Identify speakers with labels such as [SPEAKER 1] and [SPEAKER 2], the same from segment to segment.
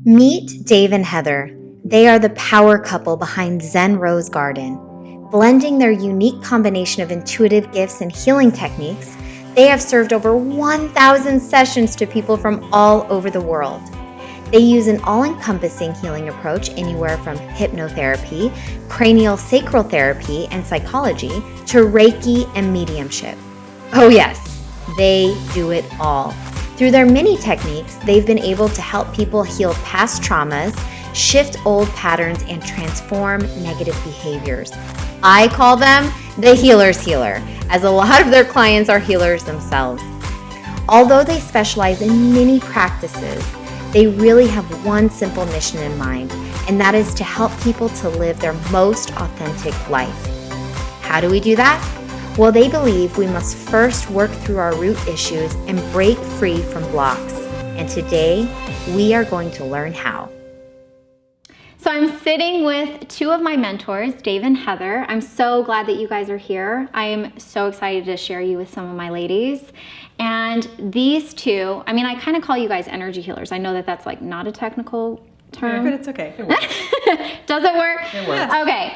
[SPEAKER 1] Meet Dave and Heather. They are the power couple behind Zen Rose Garden. Blending their unique combination of intuitive gifts and healing techniques, they have served over 1,000 sessions to people from all over the world. They use an all-encompassing healing approach anywhere from hypnotherapy, cranial sacral therapy, and psychology to Reiki and mediumship. Oh yes, they do it all. Through their many techniques, they've been able to help people heal past traumas, shift old patterns, and transform negative behaviors. I call them the healer's healer, as a lot of their clients are healers themselves. Although they specialize in many practices, they really have one simple mission in mind, and that is to help people to live their most authentic life. How do we do that? Well, they believe we must first work through our root issues and break free from blocks. And today, we are going to learn how.
[SPEAKER 2] So I'm sitting with two of my mentors, Dave and Heather. I'm so glad that you guys are here. I am so excited to share you with some of my ladies. And these two, I mean, I kind of call you guys energy healers. I know that that's like not a technical term.
[SPEAKER 3] But it's okay. It
[SPEAKER 2] works. Does it work?
[SPEAKER 3] It works.
[SPEAKER 2] Okay.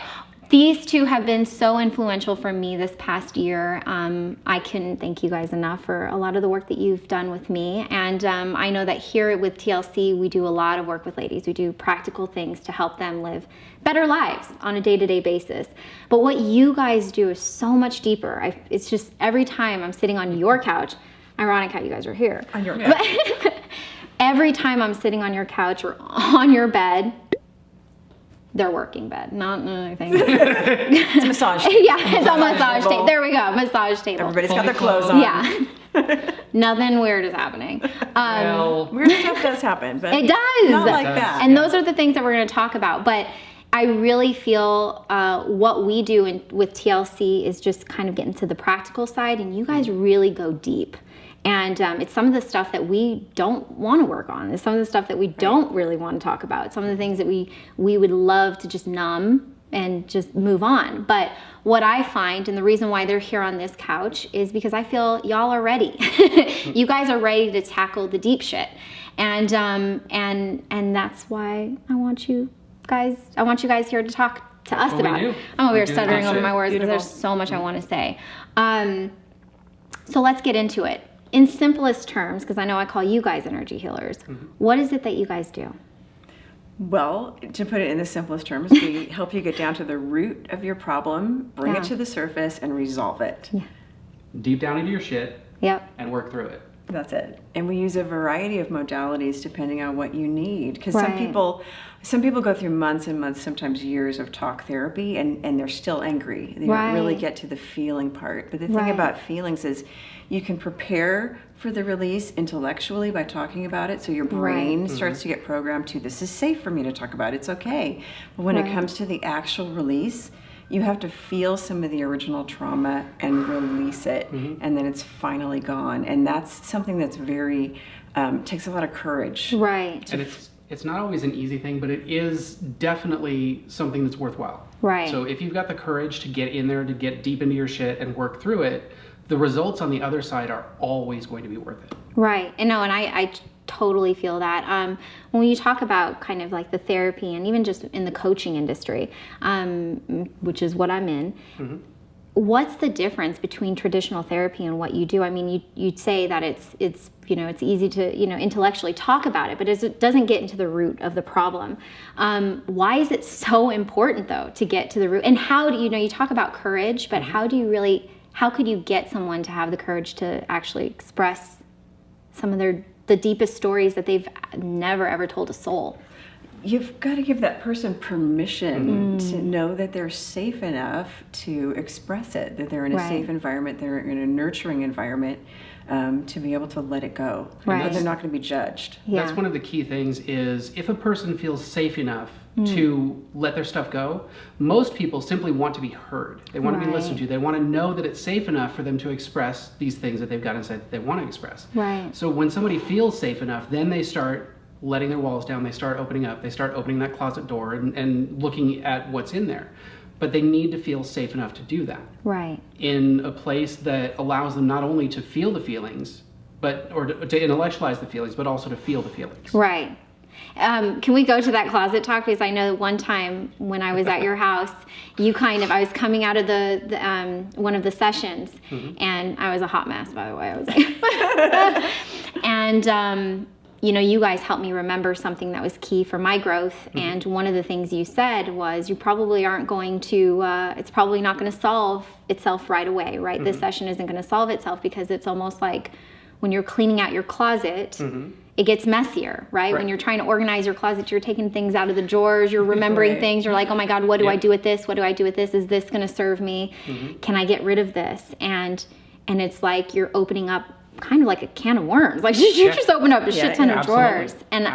[SPEAKER 2] These two have been so influential for me this past year. I couldn't thank you guys enough for a lot of the work that you've done with me. And I know that here with TLC, we do a lot of work with ladies. We do practical things to help them live better lives on a day-to-day basis. But what you guys do is so much deeper. It's just every time I'm sitting on your couch, ironic how you guys are here.
[SPEAKER 3] On your couch.
[SPEAKER 2] Every time I'm sitting on your couch or on your bed, their working bed, not anything.
[SPEAKER 3] It's a massage table.
[SPEAKER 2] Yeah, it's a massage table. There we go, massage table.
[SPEAKER 3] Everybody's got their clothes on.
[SPEAKER 2] Yeah. Nothing weird is happening.
[SPEAKER 3] Weird stuff does happen, but
[SPEAKER 2] it does.
[SPEAKER 3] Not like that.
[SPEAKER 2] And those are the things that we're going to talk about. But I really feel what we do with TLC is just kind of getting to the practical side, and you guys really go deep. And it's some of the stuff that we don't want to work on. It's some of the stuff that we don't really want to talk about. It's some of the things that we would love to just numb and just move on. But what I find, and the reason why they're here on this couch, is because I feel y'all are ready. You guys are ready to tackle the deep shit. And that's why I want you guys here to talk to us about it. I'm over here stuttering over my words because there's so much I want to say. So let's get into it. In simplest terms, because I know I call you guys energy healers, what is it that you guys do?
[SPEAKER 3] Well, to put it in the simplest terms, we help you get down to the root of your problem, bring it to the surface, and resolve it.
[SPEAKER 2] Yeah.
[SPEAKER 4] Deep down into your shit.
[SPEAKER 2] Yep.
[SPEAKER 4] And work through it.
[SPEAKER 3] That's it. And we use a variety of modalities depending on what you need. Because
[SPEAKER 2] Right.
[SPEAKER 3] some people go through months and months, sometimes years of talk therapy, and they're still angry. They
[SPEAKER 2] Right.
[SPEAKER 3] don't really get to the feeling part. But the thing
[SPEAKER 2] Right.
[SPEAKER 3] about feelings is you can prepare for the release intellectually by talking about it. So your brain starts to get programmed to, this is safe for me to talk about. It's okay. But when it comes to the actual release, you have to feel some of the original trauma and release it, and then it's finally gone. And that's something that's very, takes a lot of courage.
[SPEAKER 2] Right.
[SPEAKER 4] And it's not always an easy thing, but it is definitely something that's worthwhile.
[SPEAKER 2] Right.
[SPEAKER 4] So if you've got the courage to get in there, to get deep into your shit and work through it, the results on the other side are always going to be worth it.
[SPEAKER 2] Right. And no, and I totally feel that. When you talk about kind of like the therapy and even just in the coaching industry, which is what I'm in, what's the difference between traditional therapy and what you do? I mean, you'd say that it's it's easy to intellectually talk about it, but it doesn't get into the root of the problem. Why is it so important though to get to the root? And how do you talk about courage, but how could you get someone to have the courage to actually express some of the deepest stories that they've never ever told a soul?
[SPEAKER 3] You've got to give that person permission to know that they're safe enough to express it, that they're in a safe environment, they're in a nurturing environment, to be able to let it go.
[SPEAKER 2] Right.
[SPEAKER 3] But they're not going to be judged.
[SPEAKER 2] Yeah.
[SPEAKER 4] That's one of the key things is if a person feels safe enough to let their stuff go, most people simply want to be heard. They want to be listened to. They want to know that it's safe enough for them to express these things that they've got inside that they want to express.
[SPEAKER 2] Right.
[SPEAKER 4] So when somebody feels safe enough, then they start letting their walls down, they start opening up, they start opening that closet door and looking at what's in there. But they need to feel safe enough to do that.
[SPEAKER 2] Right.
[SPEAKER 4] In a place that allows them not only to feel the feelings, or to intellectualize the feelings, but also to feel the feelings.
[SPEAKER 2] Right. Can we go to that closet talk? Because I know one time when I was at your house, I was coming out of the one of the sessions, and I was a hot mess, by the way. I was like, and you guys helped me remember something that was key for my growth. And one of the things you said was, you probably aren't going to. It's probably not going to solve itself right away, right? This session isn't going to solve itself, because it's almost like when you're cleaning out your closet. It gets messier, right? When you're trying to organize your closet, you're taking things out of the drawers, you're remembering things, you're like, oh my God, what do I do with this? What do I do with this? Is this going to serve me? Can I get rid of this? And it's like you're opening up kind of like a can of worms. Like you just open up a shit ton of drawers. And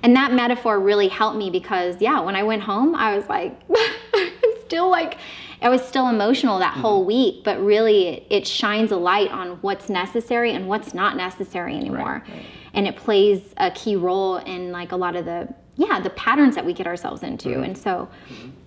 [SPEAKER 2] and that metaphor really helped me, because when I went home, I was like, I was still emotional that whole week, but really it shines a light on what's necessary and what's not necessary anymore. And it plays a key role in like a lot of the patterns that we get ourselves into. And so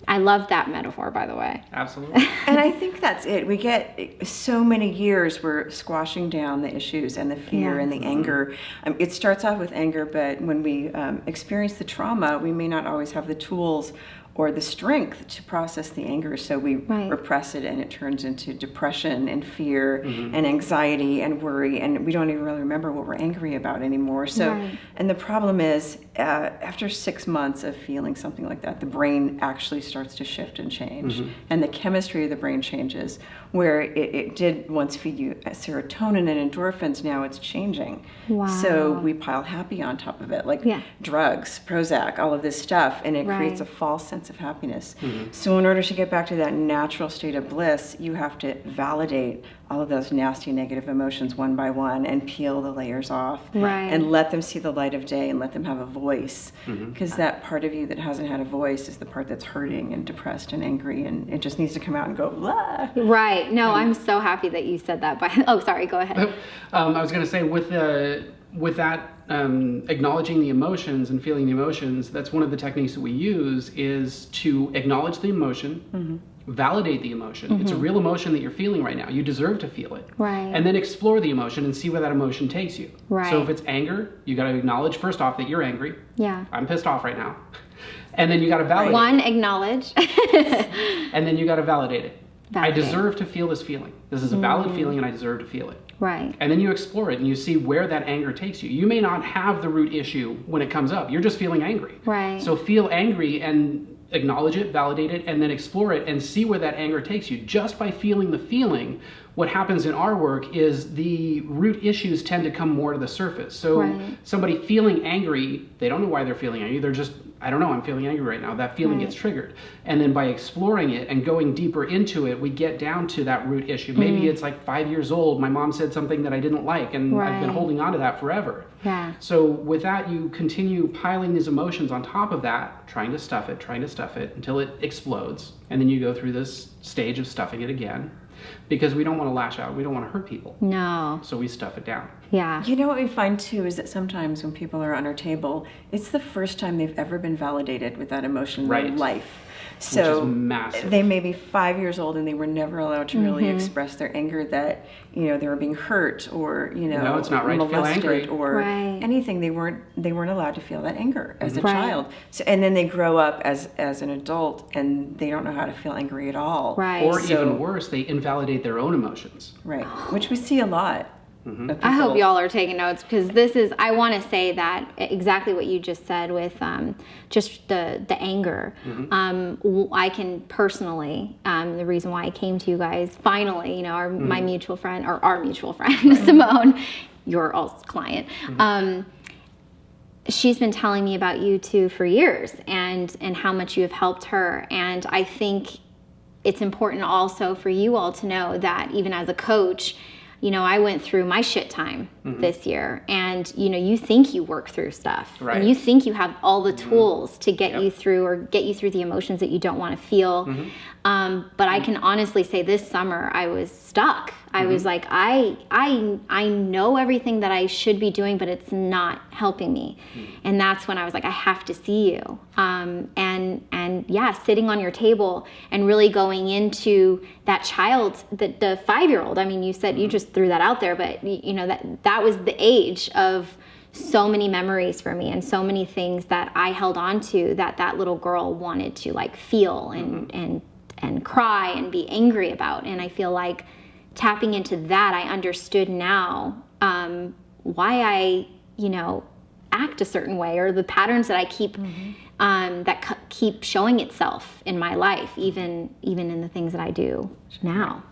[SPEAKER 2] I love that metaphor, by the way.
[SPEAKER 4] Absolutely.
[SPEAKER 3] And I think that's it. We get so many years we're squashing down the issues and the fear and the anger. It starts off with anger, but when we experience the trauma, we may not always have the tools or the strength to process the anger, so we repress it, and it turns into depression and fear and anxiety and worry, and we don't even really remember what we're angry about anymore. So, and the problem is, after 6 months of feeling something like that, the brain actually starts to shift and change, and the chemistry of the brain changes. Where it did once feed you serotonin and endorphins, now it's changing. So we pile happy on top of it, like drugs, Prozac, all of this stuff, and it creates a false sense of happiness. So in order to get back to that natural state of bliss, you have to validate all of those nasty negative emotions one by one and peel the layers off and let them see the light of day and let them have a voice, because that part of you that hasn't had a voice is the part that's hurting and depressed and angry, and it just needs to come out and go blah.
[SPEAKER 2] No, I'm so happy that you said that. Oh, sorry, go ahead.
[SPEAKER 4] I was going to say, with that acknowledging the emotions and feeling the emotions, that's one of the techniques that we use, is to acknowledge the emotion, validate the emotion. It's a real emotion that you're feeling right now. You deserve to feel it. And then explore the emotion and see where that emotion takes you. So if it's anger, you got to acknowledge first off that you're angry. I'm pissed off right now. And then you got to validate it.
[SPEAKER 2] Acknowledge.
[SPEAKER 4] And then you got to validate it. I deserve to feel this feeling. This is a valid feeling, and I deserve to feel it. And then you explore it, and you see where that anger takes you. You may not have the root issue when it comes up. You're just feeling angry. So feel angry and acknowledge it, validate it, and then explore it and see where that anger takes you. Just by feeling the feeling, what happens in our work is the root issues tend to come more to the surface. So somebody feeling angry, they don't know why they're feeling angry. They're just, I don't know, I'm feeling angry right now. That feeling gets triggered. And then by exploring it and going deeper into it, we get down to that root issue. Maybe it's like 5 years old. My mom said something that I didn't like, and I've been holding on to that forever. So with that, you continue piling these emotions on top of that, trying to stuff it until it explodes. And then you go through this stage of stuffing it again, because we don't want to lash out. We don't want to hurt people. So we stuff it down.
[SPEAKER 3] You know what we find too is that sometimes when people are on our table, it's the first time they've ever been validated with that emotion in their life. So
[SPEAKER 4] which is massive.
[SPEAKER 3] They may be 5 years old and they were never allowed to really express their anger, that they were being hurt or
[SPEAKER 4] no, it's not right to feel
[SPEAKER 3] molested
[SPEAKER 4] angry.
[SPEAKER 3] or anything. They weren't allowed to feel that anger as a child. So, and then they grow up as an adult and they don't know how to feel angry at all.
[SPEAKER 4] Or even worse, they invalidate their own emotions.
[SPEAKER 3] Which we see a lot.
[SPEAKER 2] I hope y'all are taking notes, because this is, I want to say that exactly what you just said with just the anger. I can personally, the reason why I came to you guys finally, my mutual friend, or our mutual friend, Simone, your also client, she's been telling me about you two for years, and how much you have helped her. And I think it's important also for you all to know that even as a coach, I went through my shit time this year, and you think you work through stuff, and you think you have all the tools to get you through, or get you through the emotions that you don't want to feel. But I can honestly say this summer I was stuck. I was like, I know everything that I should be doing, but it's not helping me. And that's when I was like, I have to see you. And yeah, sitting on your table and really going into that child, the 5-year-old. I mean, you said you just threw that out there, but that was the age of so many memories for me and so many things that I held on to that little girl wanted to like feel and cry and be angry about. And I feel like tapping into that, I understood now why I, act a certain way, or the patterns that I keep keep showing itself in my life, even in the things that I do now.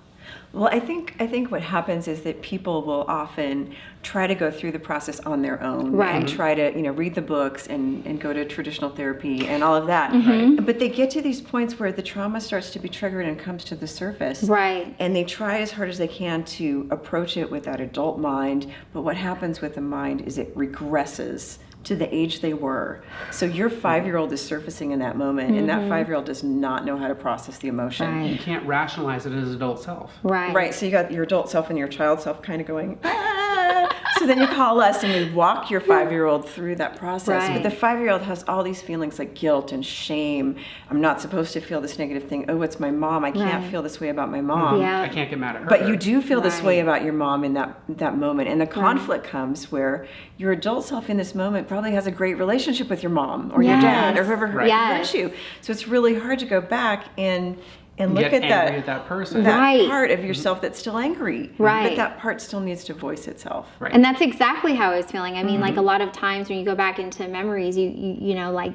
[SPEAKER 3] Well, I think what happens is that people will often try to go through the process on their own,
[SPEAKER 2] Right.
[SPEAKER 3] and try to read the books and go to traditional therapy and all of that.
[SPEAKER 2] Mm-hmm.
[SPEAKER 3] But they get to these points where the trauma starts to be triggered and comes to the surface.
[SPEAKER 2] Right.
[SPEAKER 3] And they try as hard as they can to approach it with that adult mind. But what happens with the mind is it regresses to the age they were. So your 5-year-old is surfacing in that moment, and that 5-year-old does not know how to process the emotion.
[SPEAKER 2] Right.
[SPEAKER 4] You can't rationalize it as adult self.
[SPEAKER 2] Right.
[SPEAKER 3] Right, so you got your adult self and your child self kind of going, ah. So then you call us and we walk your 5-year-old through that process.
[SPEAKER 2] Right.
[SPEAKER 3] But the 5-year-old has all these feelings like guilt and shame. I'm not supposed to feel this negative thing. Oh, it's my mom. I can't
[SPEAKER 2] Right.
[SPEAKER 3] feel this way about my mom.
[SPEAKER 2] Yeah.
[SPEAKER 4] I can't get mad at her.
[SPEAKER 3] But you do feel this way
[SPEAKER 2] Right.
[SPEAKER 3] about your mom in that moment. And the conflict comes where your adult self in this moment probably has a great relationship with your mom or your dad or
[SPEAKER 2] Yes.
[SPEAKER 3] whoever
[SPEAKER 4] Right.
[SPEAKER 2] Yes.
[SPEAKER 3] hurt you. So it's really hard to go back and look
[SPEAKER 4] get
[SPEAKER 3] at
[SPEAKER 4] angry at that person.
[SPEAKER 3] that
[SPEAKER 2] Right.
[SPEAKER 3] part of yourself that's still angry.
[SPEAKER 2] Right.
[SPEAKER 3] But that part still needs to voice itself.
[SPEAKER 4] Right.
[SPEAKER 2] And that's exactly how I was feeling. I mean, like a lot of times when you go back into memories, you know, like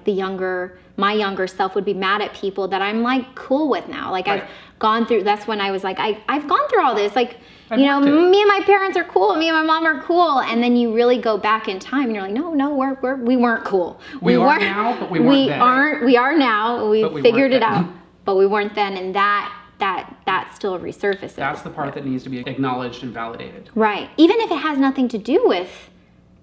[SPEAKER 2] my younger self would be mad at people that I'm like cool with now. Like
[SPEAKER 4] Right.
[SPEAKER 2] I've gone through, that's when I was like, I've gone through all this. Like,
[SPEAKER 4] I've
[SPEAKER 2] you know,
[SPEAKER 4] worked it.
[SPEAKER 2] me and my parents are cool. Me and my mom are cool. And then you really go back in time and you're like, no, we weren't cool.
[SPEAKER 4] We are
[SPEAKER 2] weren't-
[SPEAKER 4] now, but we weren't then.
[SPEAKER 2] We are now. We
[SPEAKER 4] But we
[SPEAKER 2] figured
[SPEAKER 4] weren't
[SPEAKER 2] it out.
[SPEAKER 4] then.
[SPEAKER 2] But we weren't then. And that still resurfaces.
[SPEAKER 4] That's the part that needs to be acknowledged and validated
[SPEAKER 2] Right. Even if it has nothing to do with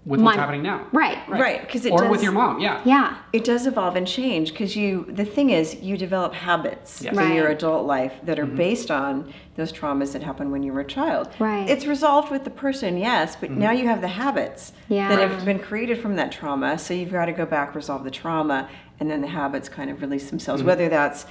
[SPEAKER 4] with what's happening now.
[SPEAKER 2] Right.
[SPEAKER 3] Right, because it
[SPEAKER 4] Or
[SPEAKER 3] does,
[SPEAKER 4] with your mom, yeah.
[SPEAKER 2] Yeah.
[SPEAKER 3] it does evolve and change because the thing is you develop habits
[SPEAKER 4] Yes.
[SPEAKER 3] in
[SPEAKER 2] Right.
[SPEAKER 3] your adult life that are based on those traumas that happened when you were a child.
[SPEAKER 2] Right.
[SPEAKER 3] It's resolved with the person, yes, but now you have the habits
[SPEAKER 2] Yeah.
[SPEAKER 3] that have been created from that trauma. So you've got to go back, resolve the trauma, and then the habits kind of release themselves, whether that's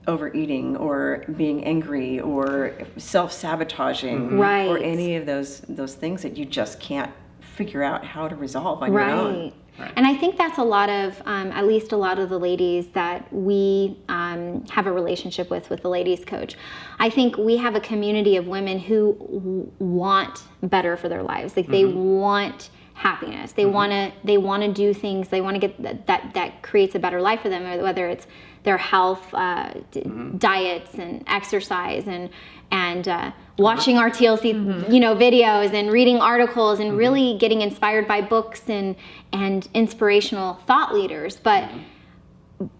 [SPEAKER 3] overeating or being angry or self-sabotaging
[SPEAKER 2] Right.
[SPEAKER 3] or any of those things that you just can't figure out how to resolve on your own.
[SPEAKER 2] Right.
[SPEAKER 4] Right.
[SPEAKER 2] And I think that's a lot of, at least a lot of the ladies that we have a relationship with the ladies coach. I think we have a community of women who want better for their lives. Like they want happiness. They want to do things. They want to get that creates a better life for them, whether it's their health, diets and exercise and watching our TLC, videos and reading articles and really getting inspired by books and inspirational thought leaders, but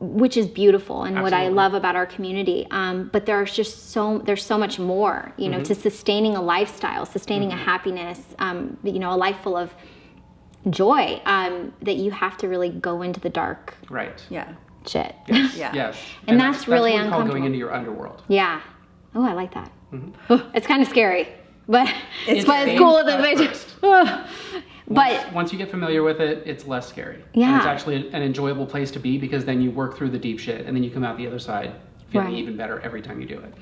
[SPEAKER 2] which is beautiful and what I
[SPEAKER 4] Absolutely.
[SPEAKER 2] love about our community. But there's so much more, to sustaining a lifestyle, sustaining a happiness, a life full of joy, that you have to really go into the dark
[SPEAKER 4] Right.
[SPEAKER 3] Yeah.
[SPEAKER 2] shit.
[SPEAKER 3] Yeah.
[SPEAKER 2] And
[SPEAKER 4] Yes.
[SPEAKER 2] that's really
[SPEAKER 4] that's what we call
[SPEAKER 2] uncomfortable.
[SPEAKER 4] going into your underworld.
[SPEAKER 2] Yeah. Oh, I like that. It's kind of scary, but it's
[SPEAKER 4] painful
[SPEAKER 2] cool at the
[SPEAKER 4] at
[SPEAKER 2] same
[SPEAKER 4] first.
[SPEAKER 2] time. But
[SPEAKER 4] Once you get familiar with it, it's less scary.
[SPEAKER 2] Yeah.
[SPEAKER 4] And it's actually an enjoyable place to be because then you work through the deep shit and then you come out the other side feeling
[SPEAKER 2] Right.
[SPEAKER 4] even better every time you do it.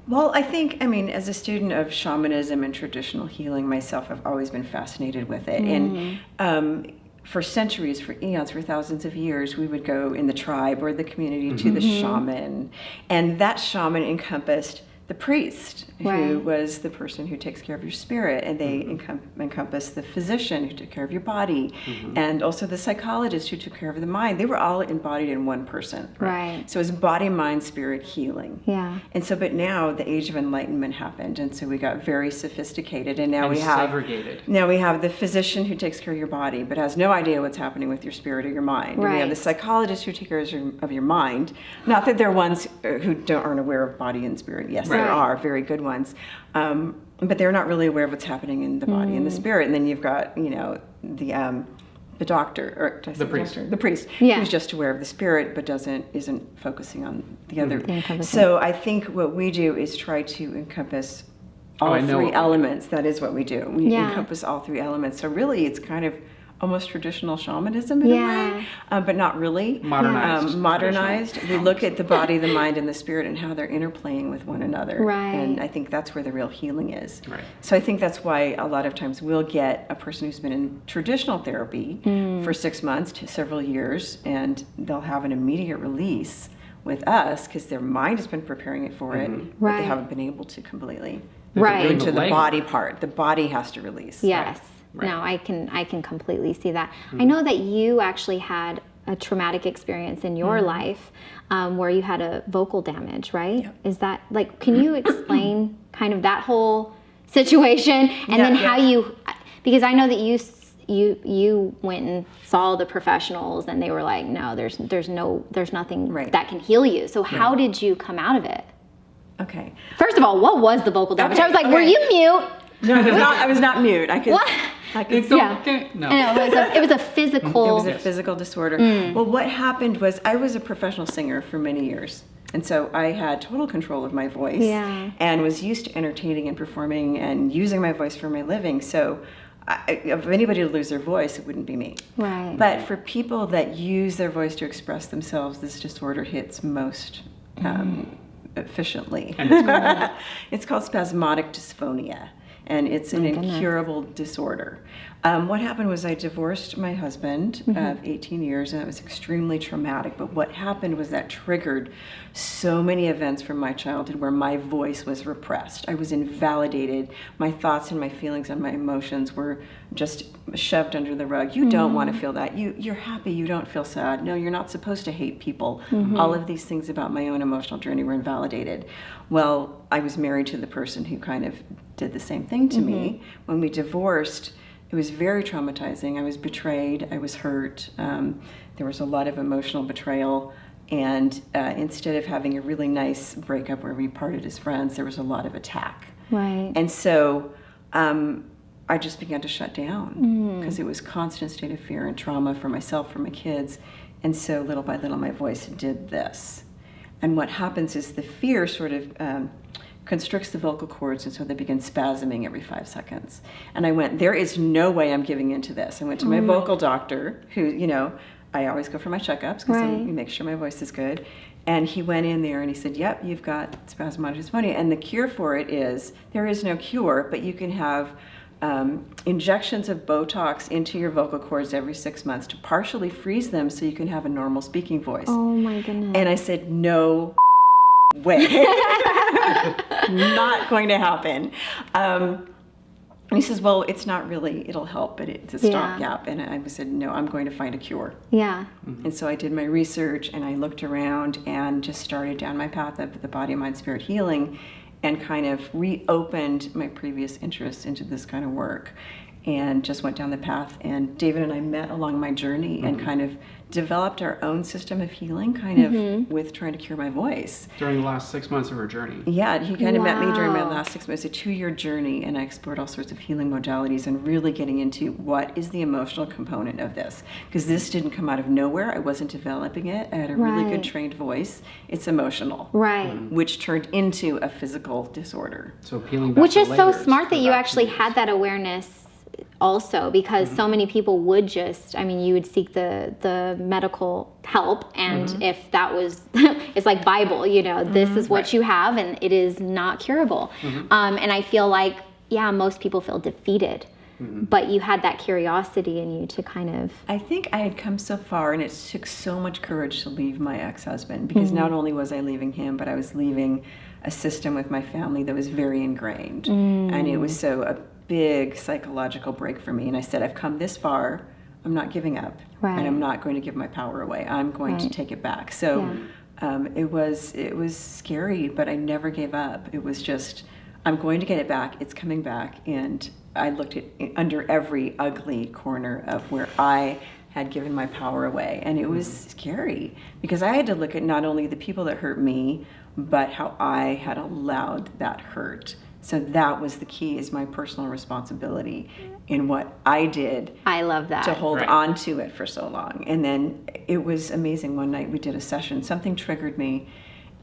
[SPEAKER 3] Well, I think, as a student of shamanism and traditional healing myself, I've always been fascinated with it. And for centuries, for eons, for thousands of years, we would go in the tribe or the community to the shaman. And that shaman encompassed the priest, who
[SPEAKER 2] Right.
[SPEAKER 3] was the person who takes care of your spirit, and they encompass the physician who took care of your body, and also the psychologist who took care of the mind. They were all embodied in one person.
[SPEAKER 2] Right.
[SPEAKER 3] So it was body, mind, spirit healing.
[SPEAKER 2] Yeah.
[SPEAKER 3] And so, but now the age of enlightenment happened, and so we got very sophisticated, and now
[SPEAKER 4] And
[SPEAKER 3] we have
[SPEAKER 4] segregated.
[SPEAKER 3] Now we have the physician who takes care of your body, but has no idea what's happening with your spirit or your mind. And we have
[SPEAKER 2] Right.
[SPEAKER 3] the psychologist who takes care of your mind. Not that they're ones who aren't aware of body and spirit. Yes, there
[SPEAKER 2] Right.
[SPEAKER 3] are very good ones, but they're not really aware of what's happening in the body and the spirit. And then you've got the doctor, or did I say
[SPEAKER 4] The priest.
[SPEAKER 3] doctor? The priest,
[SPEAKER 2] Yeah.
[SPEAKER 3] who's just aware of the spirit but isn't focusing on the other.
[SPEAKER 2] encompassing.
[SPEAKER 3] So I think what we do is try to encompass all
[SPEAKER 4] I know what
[SPEAKER 3] three
[SPEAKER 4] we do.
[SPEAKER 3] elements. That is what we do. We
[SPEAKER 2] Yeah.
[SPEAKER 3] encompass all three elements. So really, it's kind of almost traditional shamanism in a way, but not really.
[SPEAKER 4] Modernized.
[SPEAKER 3] We look at the body, the mind, and the spirit and how they're interplaying with one another.
[SPEAKER 2] Right.
[SPEAKER 3] And I think that's where the real healing is.
[SPEAKER 4] Right.
[SPEAKER 3] So I think that's why a lot of times we'll get a person who's been in traditional therapy for 6 months to several years, and they'll have an immediate release with us because their mind has been preparing it for it, but
[SPEAKER 2] Right.
[SPEAKER 3] they haven't been able to completely
[SPEAKER 2] Right.
[SPEAKER 3] into the
[SPEAKER 4] leg.
[SPEAKER 3] body part. The body has to release.
[SPEAKER 2] Yes.
[SPEAKER 4] Right.
[SPEAKER 2] No, I can completely see that. I know that you actually had a traumatic experience in your life where you had a vocal damage, right?
[SPEAKER 3] Yep.
[SPEAKER 2] Is that like, can you explain kind of that whole situation and then how you, because I know that you went and saw the professionals and they were like, no, there's nothing
[SPEAKER 3] Right.
[SPEAKER 2] that can heal you. So how did you come out of it?
[SPEAKER 3] Okay.
[SPEAKER 2] First of all, what was the vocal damage? I was like, were
[SPEAKER 3] Okay.
[SPEAKER 2] you mute?
[SPEAKER 3] No, I was not mute. I could.
[SPEAKER 2] What?
[SPEAKER 3] I could.
[SPEAKER 4] It's
[SPEAKER 2] Yeah.
[SPEAKER 4] okay. No.
[SPEAKER 2] No, it was a physical.
[SPEAKER 3] It was a physical disorder. Well, what happened was I was a professional singer for many years. And so I had total control of my voice and was used to entertaining and performing and using my voice for my living. So if anybody would lose their voice, it wouldn't be me.
[SPEAKER 2] Right.
[SPEAKER 3] But for people that use their voice to express themselves, this disorder hits most efficiently.
[SPEAKER 4] And
[SPEAKER 3] It's called spasmodic dysphonia, and it's an incurable disorder. What happened was I divorced my husband of 18 years, and it was extremely traumatic. But what happened was that triggered so many events from my childhood where my voice was repressed. I was invalidated. My thoughts and my feelings and my emotions were just shoved under the rug. You don't want to feel that. You're happy. You don't feel sad. No, you're not supposed to hate people. All of these things about my own emotional journey were invalidated. Well, I was married to the person who kind of did the same thing to me. When we divorced, it was very traumatizing. I was betrayed. I was hurt. There was a lot of emotional betrayal. And instead of having a really nice breakup where we parted as friends, there was a lot of attack.
[SPEAKER 2] Right.
[SPEAKER 3] And so I just began to shut down because it was constant state of fear and trauma for myself, for my kids. And so little by little, my voice did this. And what happens is the fear sort of constricts the vocal cords, and so they begin spasming every 5 seconds. And I went, there is no way I'm giving into this. I went to my vocal doctor, who, you know, I always go for my checkups because I make sure my voice is good. And he went in there and he said, yep, you've got spasmodic dysphonia. And the cure for it is, there is no cure, but you can have injections of Botox into your vocal cords every 6 months to partially freeze them so you can have a normal speaking voice.
[SPEAKER 2] Oh my goodness.
[SPEAKER 3] And I said, no way. Not going to happen. And he says, well, it's not really, it'll help, but it's a stopgap. And I said, no, I'm going to find a cure.
[SPEAKER 2] Yeah.
[SPEAKER 3] And so I did my research and I looked around and just started down my path of the body, mind, spirit healing and kind of reopened my previous interest into this kind of work and just went down the path. And David and I met along my journey and kind of developed our own system of healing, kind of with trying to cure my voice.
[SPEAKER 4] during the last 6 months of her journey.
[SPEAKER 3] Yeah, he kind of met me during my
[SPEAKER 2] Wow.
[SPEAKER 3] last 6 months. It's a 2-year journey, and I explored all sorts of healing modalities and really getting into what is the emotional component of this. Because this didn't come out of nowhere. I wasn't developing it. I had a really
[SPEAKER 2] Right.
[SPEAKER 3] good trained voice. It's emotional,
[SPEAKER 2] Right.
[SPEAKER 3] which turned into a physical disorder.
[SPEAKER 4] So peeling back
[SPEAKER 2] Which
[SPEAKER 4] the
[SPEAKER 2] is so
[SPEAKER 4] layers
[SPEAKER 2] smart that
[SPEAKER 4] for
[SPEAKER 2] you actually
[SPEAKER 4] years.
[SPEAKER 2] had that awareness also, because so many people would just, I mean, you would seek the medical help, and if that was, it's like Bible, you know, this is what you have and it is not curable. And I feel like, yeah, most people feel defeated, but you had that curiosity in you to kind of,
[SPEAKER 3] I think I had come so far, and it took so much courage to leave my ex-husband, because not only was I leaving him, but I was leaving a system with my family that was very ingrained. And it was so a big psychological break for me. And I said, I've come this far, I'm not giving up,
[SPEAKER 2] Right.
[SPEAKER 3] and I'm not going to give my power away. I'm going to take it back. So it was scary, but I never gave up. It was just, I'm going to get it back. It's coming back. And I looked at under every ugly corner of where I had given my power away. And it was scary because I had to look at not only the people that hurt me, but how I had allowed that hurt. So that was the key, is my personal responsibility in what I did
[SPEAKER 2] I love that.
[SPEAKER 3] to hold
[SPEAKER 4] Right.
[SPEAKER 3] on to it for so long. And then it was amazing. One night we did a session, something triggered me,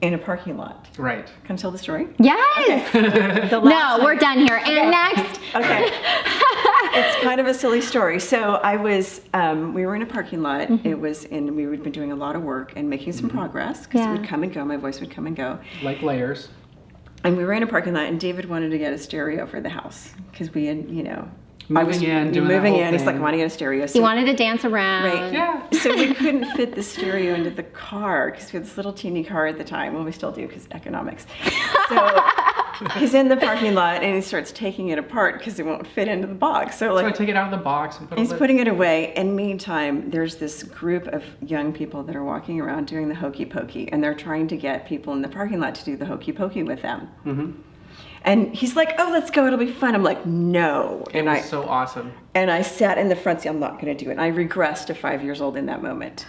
[SPEAKER 3] in a parking lot.
[SPEAKER 4] Right.
[SPEAKER 3] Can I tell the story?
[SPEAKER 2] Yes.
[SPEAKER 3] The
[SPEAKER 2] No,
[SPEAKER 3] last
[SPEAKER 2] we're done here. And next.
[SPEAKER 3] Okay. It's kind of a silly story. So I was, we were in a parking lot. It was, and we had been doing a lot of work and making some progress because it would come and go. My voice would come and go.
[SPEAKER 4] Like layers.
[SPEAKER 3] And we were in a parking lot, and David wanted to get a stereo for the house because we had, you know,
[SPEAKER 4] Moving in, doing that
[SPEAKER 3] moving
[SPEAKER 4] whole
[SPEAKER 3] in. He's like, I
[SPEAKER 4] thing.
[SPEAKER 3] want to get a stereo. So
[SPEAKER 2] He wanted to dance around.
[SPEAKER 3] Right.
[SPEAKER 4] Yeah.
[SPEAKER 3] So we couldn't fit the stereo into the car because we had this little teeny car at the time. Well, we still do because economics. So he's in the parking lot and he starts taking it apart because it won't fit into the box. So
[SPEAKER 4] So I
[SPEAKER 3] like
[SPEAKER 4] take it out of the box and put
[SPEAKER 3] he's
[SPEAKER 4] it.
[SPEAKER 3] putting it away. And meantime, there's this group of young people that are walking around doing the hokey pokey, and they're trying to get people in the parking lot to do the hokey pokey with them. And he's like, "Oh, let's go. It'll be fun." I'm like, "No."
[SPEAKER 4] It was so awesome.
[SPEAKER 3] And I sat in the front seat. I'm not going to do it. And I regressed to 5 years old in that moment.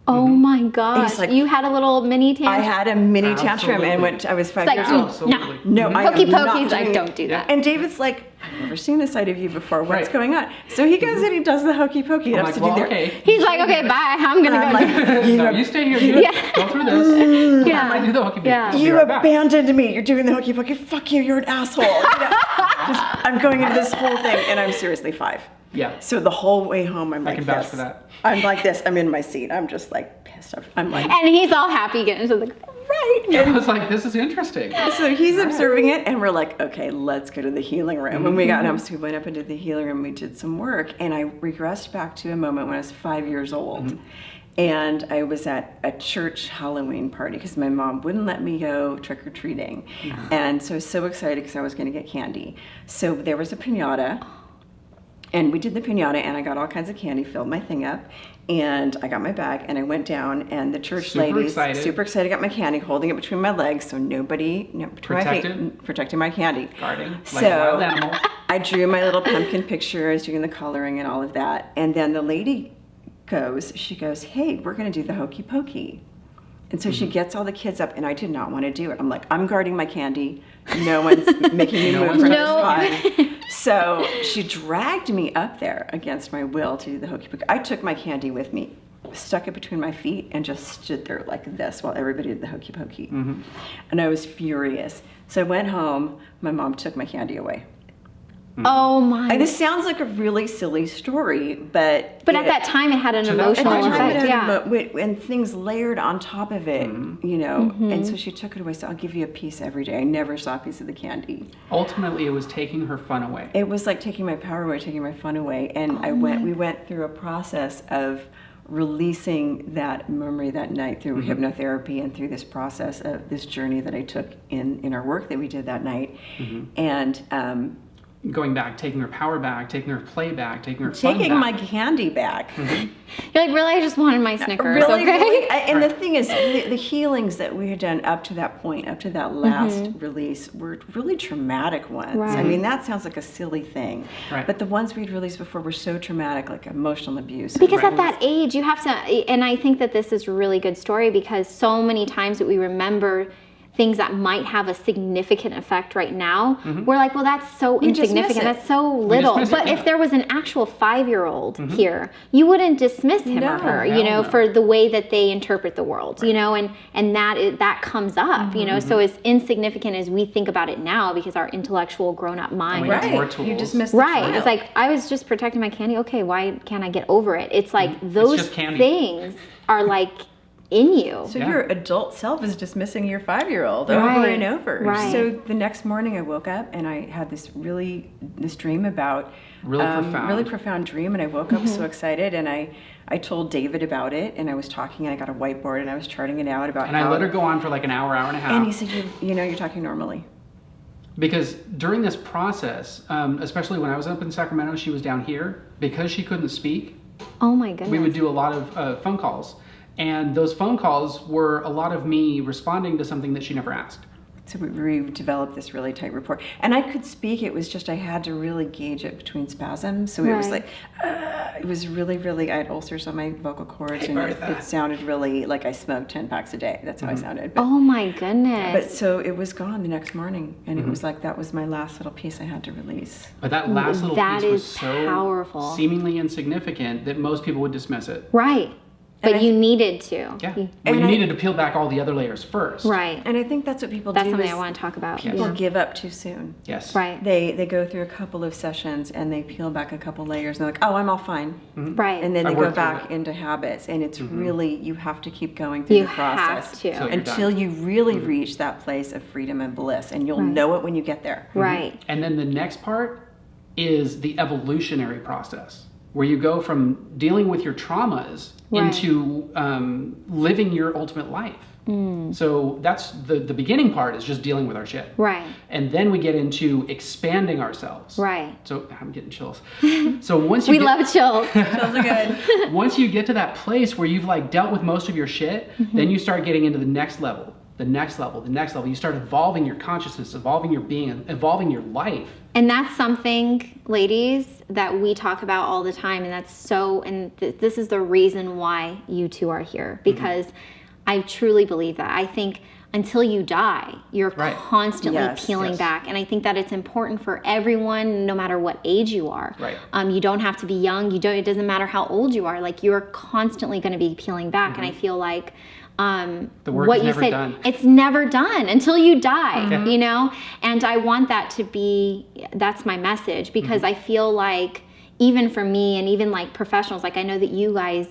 [SPEAKER 2] Oh my gosh.
[SPEAKER 3] He's like-
[SPEAKER 2] You had a little mini tantrum.
[SPEAKER 3] I had a mini tantrum
[SPEAKER 4] Absolutely.
[SPEAKER 3] and I was 5
[SPEAKER 2] Like,
[SPEAKER 3] years
[SPEAKER 2] oh,
[SPEAKER 3] old.
[SPEAKER 4] Absolutely.
[SPEAKER 3] No, I
[SPEAKER 2] Hokey
[SPEAKER 3] am not
[SPEAKER 2] pokeys, I
[SPEAKER 3] doing
[SPEAKER 2] don't
[SPEAKER 3] it.
[SPEAKER 2] do that.
[SPEAKER 3] And David's like, I've never seen this side of you before. What's
[SPEAKER 4] Right.
[SPEAKER 3] going on? So he goes and he does the hokey pokey. He
[SPEAKER 4] I'm
[SPEAKER 3] has
[SPEAKER 4] like,
[SPEAKER 3] to
[SPEAKER 4] well,
[SPEAKER 3] do there.
[SPEAKER 4] okay.
[SPEAKER 2] He's like, okay, bye. I'm going to
[SPEAKER 3] I'm
[SPEAKER 2] go.
[SPEAKER 3] like,
[SPEAKER 4] No, you stay here. You go through this.
[SPEAKER 2] Yeah.
[SPEAKER 4] I do the hokey pokey.
[SPEAKER 2] Yeah.
[SPEAKER 4] I'll be
[SPEAKER 3] You
[SPEAKER 4] right back.
[SPEAKER 3] abandoned me. You're doing the hokey pokey. Fuck you. You're an asshole. You know? I'm going into this whole thing, and I'm seriously 5.
[SPEAKER 4] Yeah.
[SPEAKER 3] So the whole way home, I'm like
[SPEAKER 4] can
[SPEAKER 3] this.
[SPEAKER 4] vouch for that.
[SPEAKER 3] I'm like this. I'm in my seat. I'm just like pissed off. I'm like,
[SPEAKER 2] And he's all happy getting into the.
[SPEAKER 3] right.
[SPEAKER 4] I was like, this is interesting.
[SPEAKER 3] So he's observing it, and we're like, okay, let's go to the healing room. When we got home, so we went up into the healing room, we did some work, and I regressed back to a moment when I was 5 years old. And I was at a church Halloween party because my mom wouldn't let me go trick-or-treating. And so I was so excited because I was going to get candy. So there was a piñata. And we did the piñata, and I got all kinds of candy, filled my thing up, and I got my bag, and I went down, and the church
[SPEAKER 4] Super
[SPEAKER 3] ladies,
[SPEAKER 4] excited.
[SPEAKER 3] super excited, got my candy, holding it between my legs, so nobody, between my feet,
[SPEAKER 4] Protected.
[SPEAKER 3] protecting my candy.
[SPEAKER 4] Guarding, like a
[SPEAKER 3] So
[SPEAKER 4] wild animal.
[SPEAKER 3] I drew my little pumpkin picture, I was doing the coloring and all of that, and then the lady she goes, hey, we're going to do the hokey pokey. And so she gets all the kids up, and I did not want to do it. I'm like, I'm guarding my candy. No one's making me move from this spot. So she dragged me up there against my will to do the hokey pokey. I took my candy with me, stuck it between my feet, and just stood there like this while everybody did the hokey pokey. And I was furious. So I went home. My mom took my candy away.
[SPEAKER 2] Oh my.
[SPEAKER 3] And this sounds like a really silly story, but
[SPEAKER 2] But at that time, it had an emotional
[SPEAKER 3] at the time,
[SPEAKER 2] effect.
[SPEAKER 3] it had
[SPEAKER 2] Yeah.
[SPEAKER 3] and things layered on top of it, you know. And so she took it away. So I'll give you a piece every day. I never saw a piece of the candy.
[SPEAKER 4] Ultimately, it was taking her fun away.
[SPEAKER 3] It was like taking my power away, taking my fun away. And we went through a process of releasing that memory that night through hypnotherapy and through this process of this journey that I took in our work that we did that night. And
[SPEAKER 4] Going back, taking her power back, taking her play back, taking her fun
[SPEAKER 3] taking
[SPEAKER 4] back.
[SPEAKER 3] my candy back.
[SPEAKER 2] You're like, really? I just wanted my Snickers.
[SPEAKER 3] Really,
[SPEAKER 2] okay.
[SPEAKER 3] really. And the thing is, the healings that we had done up to that point, up to that last release, were really traumatic ones. I
[SPEAKER 2] Right.
[SPEAKER 3] mean, that sounds like a silly thing.
[SPEAKER 4] Right.
[SPEAKER 3] But the ones we'd released before were so traumatic, like emotional abuse.
[SPEAKER 2] Because
[SPEAKER 4] Right.
[SPEAKER 2] at that age, you have to, and I think that this is a really good story because so many times that we remember things that might have a significant effect right now, we're like, well, that's so
[SPEAKER 3] We dismiss
[SPEAKER 2] insignificant.
[SPEAKER 3] it.
[SPEAKER 2] That's so little.
[SPEAKER 4] dismiss it,
[SPEAKER 2] But
[SPEAKER 4] yeah.
[SPEAKER 2] if there was an actual 5-year-old here, you wouldn't dismiss him or her, you
[SPEAKER 4] hell
[SPEAKER 2] know,
[SPEAKER 4] no.
[SPEAKER 2] for the way that they interpret the world, you know, and that comes up, you know. So as insignificant as we think about it now, because our intellectual grown-up mind,
[SPEAKER 4] we have more
[SPEAKER 3] Right.
[SPEAKER 4] tools.
[SPEAKER 3] You dismiss the
[SPEAKER 2] right?
[SPEAKER 3] child.
[SPEAKER 2] It's like I was just protecting my candy. Okay, why can't I get over it? It's like those
[SPEAKER 4] just candy.
[SPEAKER 2] things are like in you.
[SPEAKER 3] So
[SPEAKER 4] Yeah.
[SPEAKER 3] your adult self is dismissing your 5-year-old
[SPEAKER 2] Right.
[SPEAKER 3] over and over.
[SPEAKER 2] Right.
[SPEAKER 3] So the next morning I woke up and I had this dream about
[SPEAKER 4] Really profound.
[SPEAKER 3] really profound dream, and I woke up so excited, and I told David about it, and I was talking, and I got a whiteboard, and I was charting it out about
[SPEAKER 4] And
[SPEAKER 3] how.
[SPEAKER 4] I let her go on for like an hour, hour and a half.
[SPEAKER 3] And he said, you're talking normally.
[SPEAKER 4] Because during this process, especially when I was up in Sacramento, she was down here. Because she couldn't speak,
[SPEAKER 2] Oh my goodness.
[SPEAKER 4] we would do a lot of phone calls. And those phone calls were a lot of me responding to something that she never asked.
[SPEAKER 3] So we developed this really tight rapport. And I could speak, it was just I had to really gauge it between spasms. So it was
[SPEAKER 2] Right.
[SPEAKER 3] like, it was really, really, I had ulcers on my vocal cords,
[SPEAKER 4] Hey,
[SPEAKER 3] and
[SPEAKER 4] Bertha.
[SPEAKER 3] it sounded really like I smoked 10 packs a day. That's how I sounded. But,
[SPEAKER 2] Oh my goodness.
[SPEAKER 3] but so it was gone the next morning, and it was like that was my last little piece I had to release.
[SPEAKER 4] But that last little
[SPEAKER 2] That
[SPEAKER 4] piece was
[SPEAKER 2] is
[SPEAKER 4] so
[SPEAKER 2] powerful.
[SPEAKER 4] seemingly insignificant that most people would dismiss it.
[SPEAKER 2] right. But you needed to.
[SPEAKER 4] Yeah. Well, you needed to peel back all the other layers first.
[SPEAKER 2] Right.
[SPEAKER 3] And I think that's what people
[SPEAKER 2] That's
[SPEAKER 3] do.
[SPEAKER 2] something
[SPEAKER 3] is
[SPEAKER 2] I want to talk about.
[SPEAKER 3] People give up too soon.
[SPEAKER 4] Yes.
[SPEAKER 2] Right.
[SPEAKER 3] They go through a couple of sessions and they peel back a couple layers and they're like, oh, I'm all fine.
[SPEAKER 2] Right.
[SPEAKER 3] And then
[SPEAKER 4] I
[SPEAKER 3] they go
[SPEAKER 4] worked through
[SPEAKER 3] back
[SPEAKER 4] it.
[SPEAKER 3] into habits. And it's really, you have to keep going through
[SPEAKER 2] You
[SPEAKER 3] the process.
[SPEAKER 2] have to.
[SPEAKER 4] So you're
[SPEAKER 3] until
[SPEAKER 4] done.
[SPEAKER 3] you really reach that place of freedom and bliss. And you'll know it when you get there.
[SPEAKER 2] Right.
[SPEAKER 4] And then the next part is the evolutionary process, where you go from dealing with your traumas into living your ultimate life. So that's the beginning part is just dealing with our shit.
[SPEAKER 2] Right.
[SPEAKER 4] And then we get into expanding ourselves.
[SPEAKER 2] Right.
[SPEAKER 4] So I'm getting chills. So once you
[SPEAKER 2] We love chills.
[SPEAKER 3] Those are good.
[SPEAKER 4] once you get to that place where you've like dealt with most of your shit, then you start getting into the next level, the next level, the next level. You start evolving your consciousness, evolving your being, evolving your life.
[SPEAKER 2] And that's something, ladies, that we talk about all the time. And that's so, and this is the reason why you two are here, because I truly believe that. I think until you die, you're constantly peeling back. And I think that it's important for everyone, no matter what age you are.
[SPEAKER 4] Right.
[SPEAKER 2] You don't have to be young. It doesn't matter how old you are. Like, you're constantly going to be peeling back. And I feel like
[SPEAKER 4] the work
[SPEAKER 2] what
[SPEAKER 4] is
[SPEAKER 2] you
[SPEAKER 4] never
[SPEAKER 2] said,
[SPEAKER 4] done.
[SPEAKER 2] it's never done until you die, you know? And I want that to be, that's my message, because I feel like even for me and even like professionals, like I know that you guys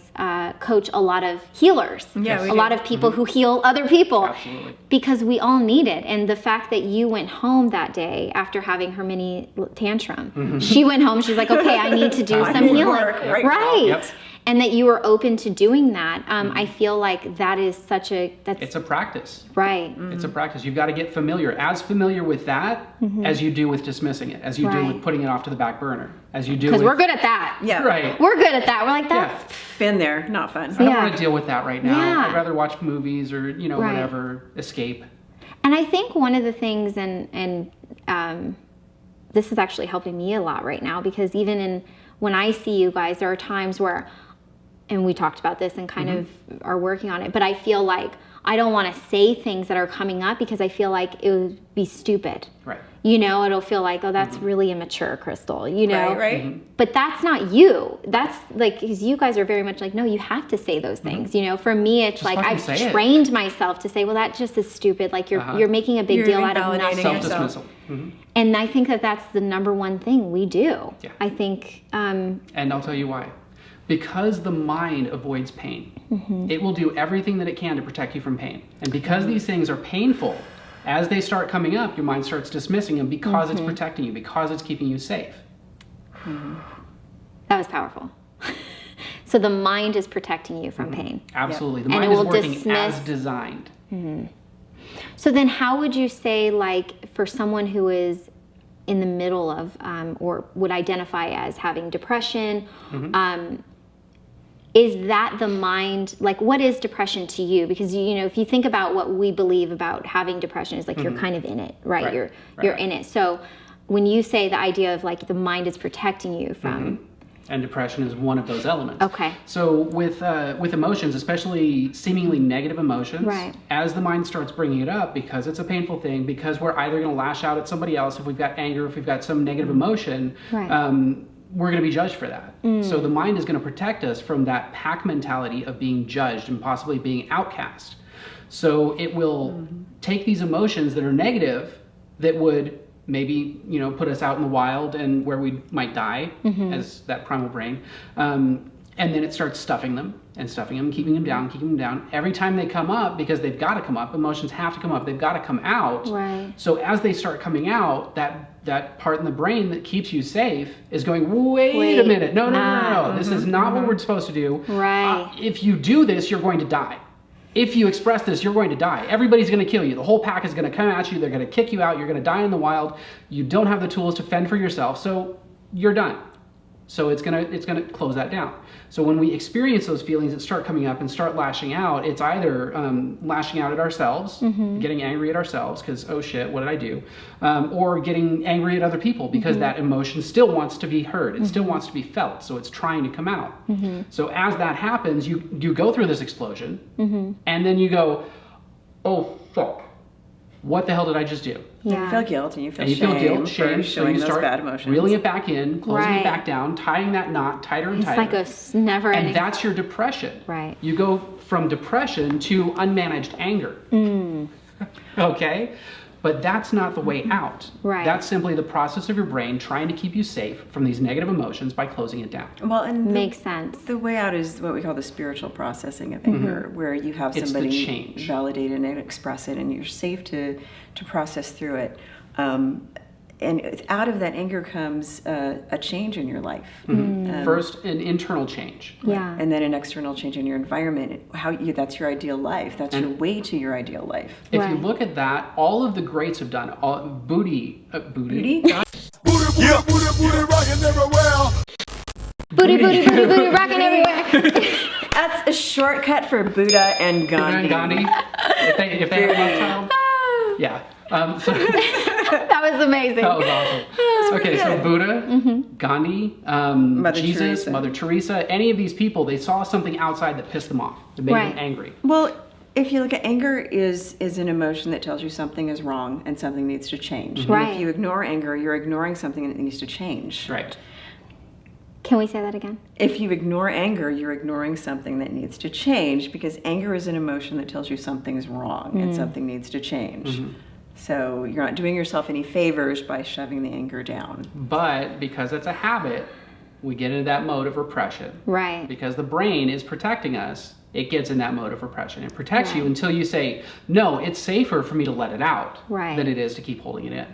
[SPEAKER 2] coach a lot of healers,
[SPEAKER 3] Yeah, we
[SPEAKER 2] a
[SPEAKER 3] do.
[SPEAKER 2] lot of people who heal other people,
[SPEAKER 4] Absolutely.
[SPEAKER 2] because we all need it. And the fact that you went home that day after having her mini tantrum, she went home, she's like, okay, I need to do some healing.
[SPEAKER 3] work right now.
[SPEAKER 2] Right.
[SPEAKER 4] Yep.
[SPEAKER 2] And that you were open to doing that. I feel like that is such a,
[SPEAKER 4] It's a practice.
[SPEAKER 2] right.
[SPEAKER 4] It's a practice. You've got to get as familiar with that as you do with dismissing it, as you do with putting it off to the back burner, as you do
[SPEAKER 2] Because
[SPEAKER 4] with...
[SPEAKER 2] we're good at that.
[SPEAKER 3] Yeah.
[SPEAKER 4] Right.
[SPEAKER 2] We're good at that. We're like, that's,
[SPEAKER 3] Been there, not fun.
[SPEAKER 4] I don't
[SPEAKER 2] Yeah.
[SPEAKER 4] want to deal with that right now.
[SPEAKER 2] Yeah.
[SPEAKER 4] I'd rather watch movies or,
[SPEAKER 2] Right.
[SPEAKER 4] whatever, escape.
[SPEAKER 2] and I think one of the things, and this is actually helping me a lot right now, because even when I see you guys, there are times where, and we talked about this and kind of are working on it, but I feel like I don't want to say things that are coming up because I feel like it would be stupid.
[SPEAKER 4] Right.
[SPEAKER 2] It'll feel like, oh, that's really immature, Crystal,
[SPEAKER 3] Right, right?
[SPEAKER 2] But that's not you. That's like, because you guys are very much like, no, you have to say those things. For me, it's
[SPEAKER 4] Just
[SPEAKER 2] like
[SPEAKER 4] fucking
[SPEAKER 2] I've
[SPEAKER 4] say it.
[SPEAKER 2] trained myself to say, well, that just is stupid. Like you're making a big
[SPEAKER 3] You're
[SPEAKER 2] deal out of
[SPEAKER 3] invalidating
[SPEAKER 2] nothing.
[SPEAKER 3] yourself.
[SPEAKER 4] Self-dismissal.
[SPEAKER 2] And I think that that's the number one thing we do.
[SPEAKER 4] Yeah.
[SPEAKER 2] I think,
[SPEAKER 4] And I'll tell you why. Because the mind avoids pain, it will do everything that it can to protect you from pain. And because these things are painful, as they start coming up, your mind starts dismissing them because it's protecting you, because it's keeping you safe.
[SPEAKER 2] that was powerful. So the mind is protecting you from pain.
[SPEAKER 4] Absolutely. The
[SPEAKER 2] And
[SPEAKER 4] mind
[SPEAKER 2] it
[SPEAKER 4] is
[SPEAKER 2] will
[SPEAKER 4] working
[SPEAKER 2] dismiss-
[SPEAKER 4] as designed.
[SPEAKER 2] So then how would you say, like, for someone who is in the middle of, or would identify as having depression, is that the mind, like, what is depression to you? Because, if you think about what we believe about having depression is like, you're kind of in it, right?
[SPEAKER 4] Right.
[SPEAKER 2] You're in it. So when you say the idea of like the mind is protecting you from,
[SPEAKER 4] And depression is one of those elements.
[SPEAKER 2] Okay.
[SPEAKER 4] So with emotions, especially seemingly negative emotions,
[SPEAKER 2] Right.
[SPEAKER 4] as the mind starts bringing it up, because it's a painful thing, because we're either going to lash out at somebody else if we've got anger, if we've got some negative emotion,
[SPEAKER 2] Right.
[SPEAKER 4] we're going to be judged for that. So the mind is going to protect us from that pack mentality of being judged and possibly being outcast. So it will take these emotions that are negative, that would maybe put us out in the wild and where we might die as that primal brain, and then it starts stuffing them, keeping them down. Every time they come up, because they've got to come up, emotions have to come up, they've got to come out.
[SPEAKER 2] Right.
[SPEAKER 4] So as they start coming out, that part in the brain that keeps you safe is going, wait a minute, no, this is not what we're supposed to do.
[SPEAKER 2] Right.
[SPEAKER 4] If you do this, you're going to die. If you express this, you're going to die. Everybody's going to kill you. The whole pack is going to come at you. They're going to kick you out. You're going to die in the wild. You don't have the tools to fend for yourself, so you're done. So it's going to close that down. So when we experience those feelings that start coming up and start lashing out, it's either lashing out at ourselves, getting angry at ourselves because, oh shit, what did I do? Or getting angry at other people because that emotion still wants to be heard. It still wants to be felt. So it's trying to come out. So as that happens, you go through this explosion and then you go, oh fuck. what the hell did I just do?
[SPEAKER 3] And you feel guilt and you feel
[SPEAKER 4] And you
[SPEAKER 3] shame,
[SPEAKER 4] feel guilt, shame,
[SPEAKER 3] for
[SPEAKER 4] so
[SPEAKER 3] showing
[SPEAKER 4] you
[SPEAKER 3] those
[SPEAKER 4] start
[SPEAKER 3] bad emotions.
[SPEAKER 4] reeling it back in, closing
[SPEAKER 2] Right.
[SPEAKER 4] it back down, tying that knot tighter and
[SPEAKER 2] It's
[SPEAKER 4] tighter.
[SPEAKER 2] like a never-ending.
[SPEAKER 4] And that's your depression.
[SPEAKER 2] Right.
[SPEAKER 4] You go from depression to unmanaged anger. Okay? But that's not the way out.
[SPEAKER 2] Right.
[SPEAKER 4] That's simply the process of your brain trying to keep you safe from these negative emotions by closing it down.
[SPEAKER 3] Well, and
[SPEAKER 2] Makes sense.
[SPEAKER 3] The way out is what we call the spiritual processing of anger, where you have
[SPEAKER 4] It's the
[SPEAKER 3] somebody
[SPEAKER 4] change.
[SPEAKER 3] validate it and express it, and you're safe to process through it. And out of that anger comes a change in your life.
[SPEAKER 4] First, an internal change.
[SPEAKER 2] Yeah.
[SPEAKER 3] And then an external change in your environment. That's your ideal life. That's your way to your ideal life.
[SPEAKER 4] If
[SPEAKER 2] Right.
[SPEAKER 4] you look at that, all of the greats have done booty.
[SPEAKER 3] Booty?
[SPEAKER 5] Yeah, booty rocking everywhere.
[SPEAKER 2] Booty, booty, booty, booty, rocking everywhere.
[SPEAKER 3] That's a shortcut for Buddha and Gandhi.
[SPEAKER 4] Gandhi. If they have a child. Yeah. So
[SPEAKER 2] That was amazing.
[SPEAKER 4] that was awesome. Okay, so Buddha, Gandhi,
[SPEAKER 3] Mother
[SPEAKER 4] Jesus,
[SPEAKER 3] Teresa.
[SPEAKER 4] Mother Teresa, any of these people, they saw something outside that pissed them off, that made
[SPEAKER 2] Right.
[SPEAKER 4] them angry.
[SPEAKER 3] Well, if you look at anger is an emotion that tells you something is wrong and something needs to change.
[SPEAKER 2] Right.
[SPEAKER 3] And if you ignore anger, you're ignoring something that needs to change.
[SPEAKER 4] Right.
[SPEAKER 2] Can we say that again?
[SPEAKER 3] If you ignore anger, you're ignoring something that needs to change, because anger is an emotion that tells you something's wrong and something needs to change. So you're not doing yourself any favors by shoving the anger down.
[SPEAKER 4] But because it's a habit, we get into that mode of repression.
[SPEAKER 2] Right.
[SPEAKER 4] Because the brain is protecting us, it gets in that mode of repression. It protects you
[SPEAKER 2] Right.
[SPEAKER 4] until you say, no, it's safer for me to let it out
[SPEAKER 2] Right.
[SPEAKER 4] than it is to keep holding it in.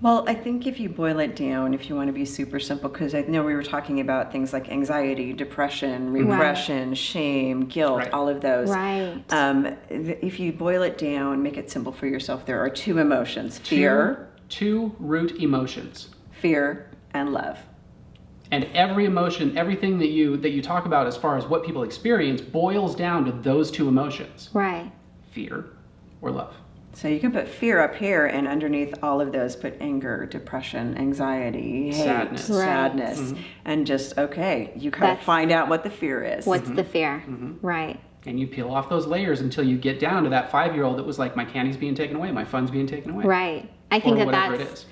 [SPEAKER 3] Well, I think if you boil it down, if you want to be super simple, because I know we were talking about things like anxiety, depression, repression, shame, guilt,
[SPEAKER 4] Right.
[SPEAKER 3] all of those.
[SPEAKER 2] Right.
[SPEAKER 3] If you boil it down, make it simple for yourself, there are two emotions, fear,
[SPEAKER 4] Two root emotions.
[SPEAKER 3] fear, and love.
[SPEAKER 4] And every emotion, everything that you talk about as far as what people experience boils down to those two emotions,
[SPEAKER 2] Right.
[SPEAKER 4] fear or love.
[SPEAKER 3] So you can put fear up here, and underneath all of those put anger, depression, anxiety, hate,
[SPEAKER 4] Sadness.
[SPEAKER 2] Right.
[SPEAKER 3] sadness, and just, okay, you kind of
[SPEAKER 2] That's-
[SPEAKER 3] find out what the fear is.
[SPEAKER 2] What's the fear? Right.
[SPEAKER 4] And you peel off those layers until you get down to that 5-year-old that was like, my candy's being taken away, my fun's being taken away.
[SPEAKER 2] Right. I think
[SPEAKER 4] Or
[SPEAKER 2] that
[SPEAKER 4] whatever
[SPEAKER 2] that's
[SPEAKER 4] it is.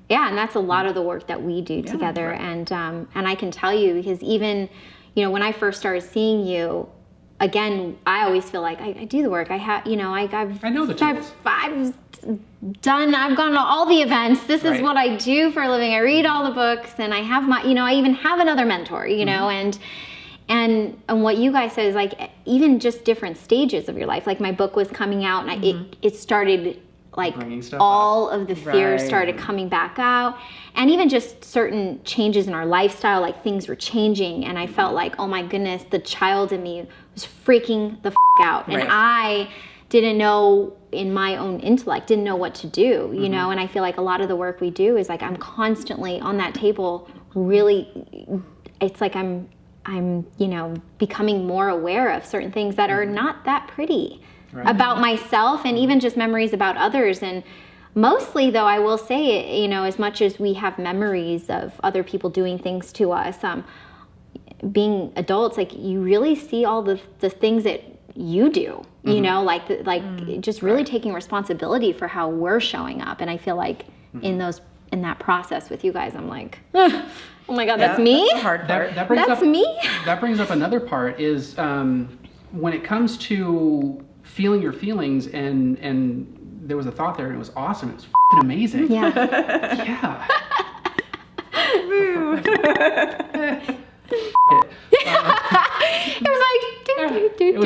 [SPEAKER 2] Yeah, and that's a lot of the work that we do together.
[SPEAKER 4] right.
[SPEAKER 2] And I can tell you, because even, when I first started seeing you, again, I always feel like I do the work. I have,
[SPEAKER 4] I know the tools.
[SPEAKER 2] I've gone to all the events. This is
[SPEAKER 4] Right.
[SPEAKER 2] what I do for a living. I read all the books, and I have I even have another mentor, and what you guys said is like even just different stages of your life. Like my book was coming out, and it started like
[SPEAKER 4] Bringing stuff
[SPEAKER 2] all of the fears
[SPEAKER 3] Right.
[SPEAKER 2] started coming back out, and even just certain changes in our lifestyle, like things were changing, and I felt like, oh my goodness, the child in me was freaking the out, and
[SPEAKER 3] Right.
[SPEAKER 2] I didn't know in my own intellect, didn't know what to do, and I feel like a lot of the work we do is like I'm constantly on that table, really, it's like I'm becoming more aware of certain things that are not that pretty about myself, and even just memories about others. And mostly though, I will say, as much as we have memories of other people doing things to us, being adults, like you really see all the things that you do, just really taking responsibility for how we're showing up. And I feel like in that process with you guys, I'm like, oh my God, that's me?
[SPEAKER 3] That's the hard part.
[SPEAKER 4] That brings
[SPEAKER 2] That's
[SPEAKER 4] up,
[SPEAKER 2] me?
[SPEAKER 4] That brings up another part is when it comes to feeling your feelings, and there was a thought there, and it was awesome. It was f***ing amazing.
[SPEAKER 2] Yeah.
[SPEAKER 4] Yeah.
[SPEAKER 2] It was like,
[SPEAKER 4] It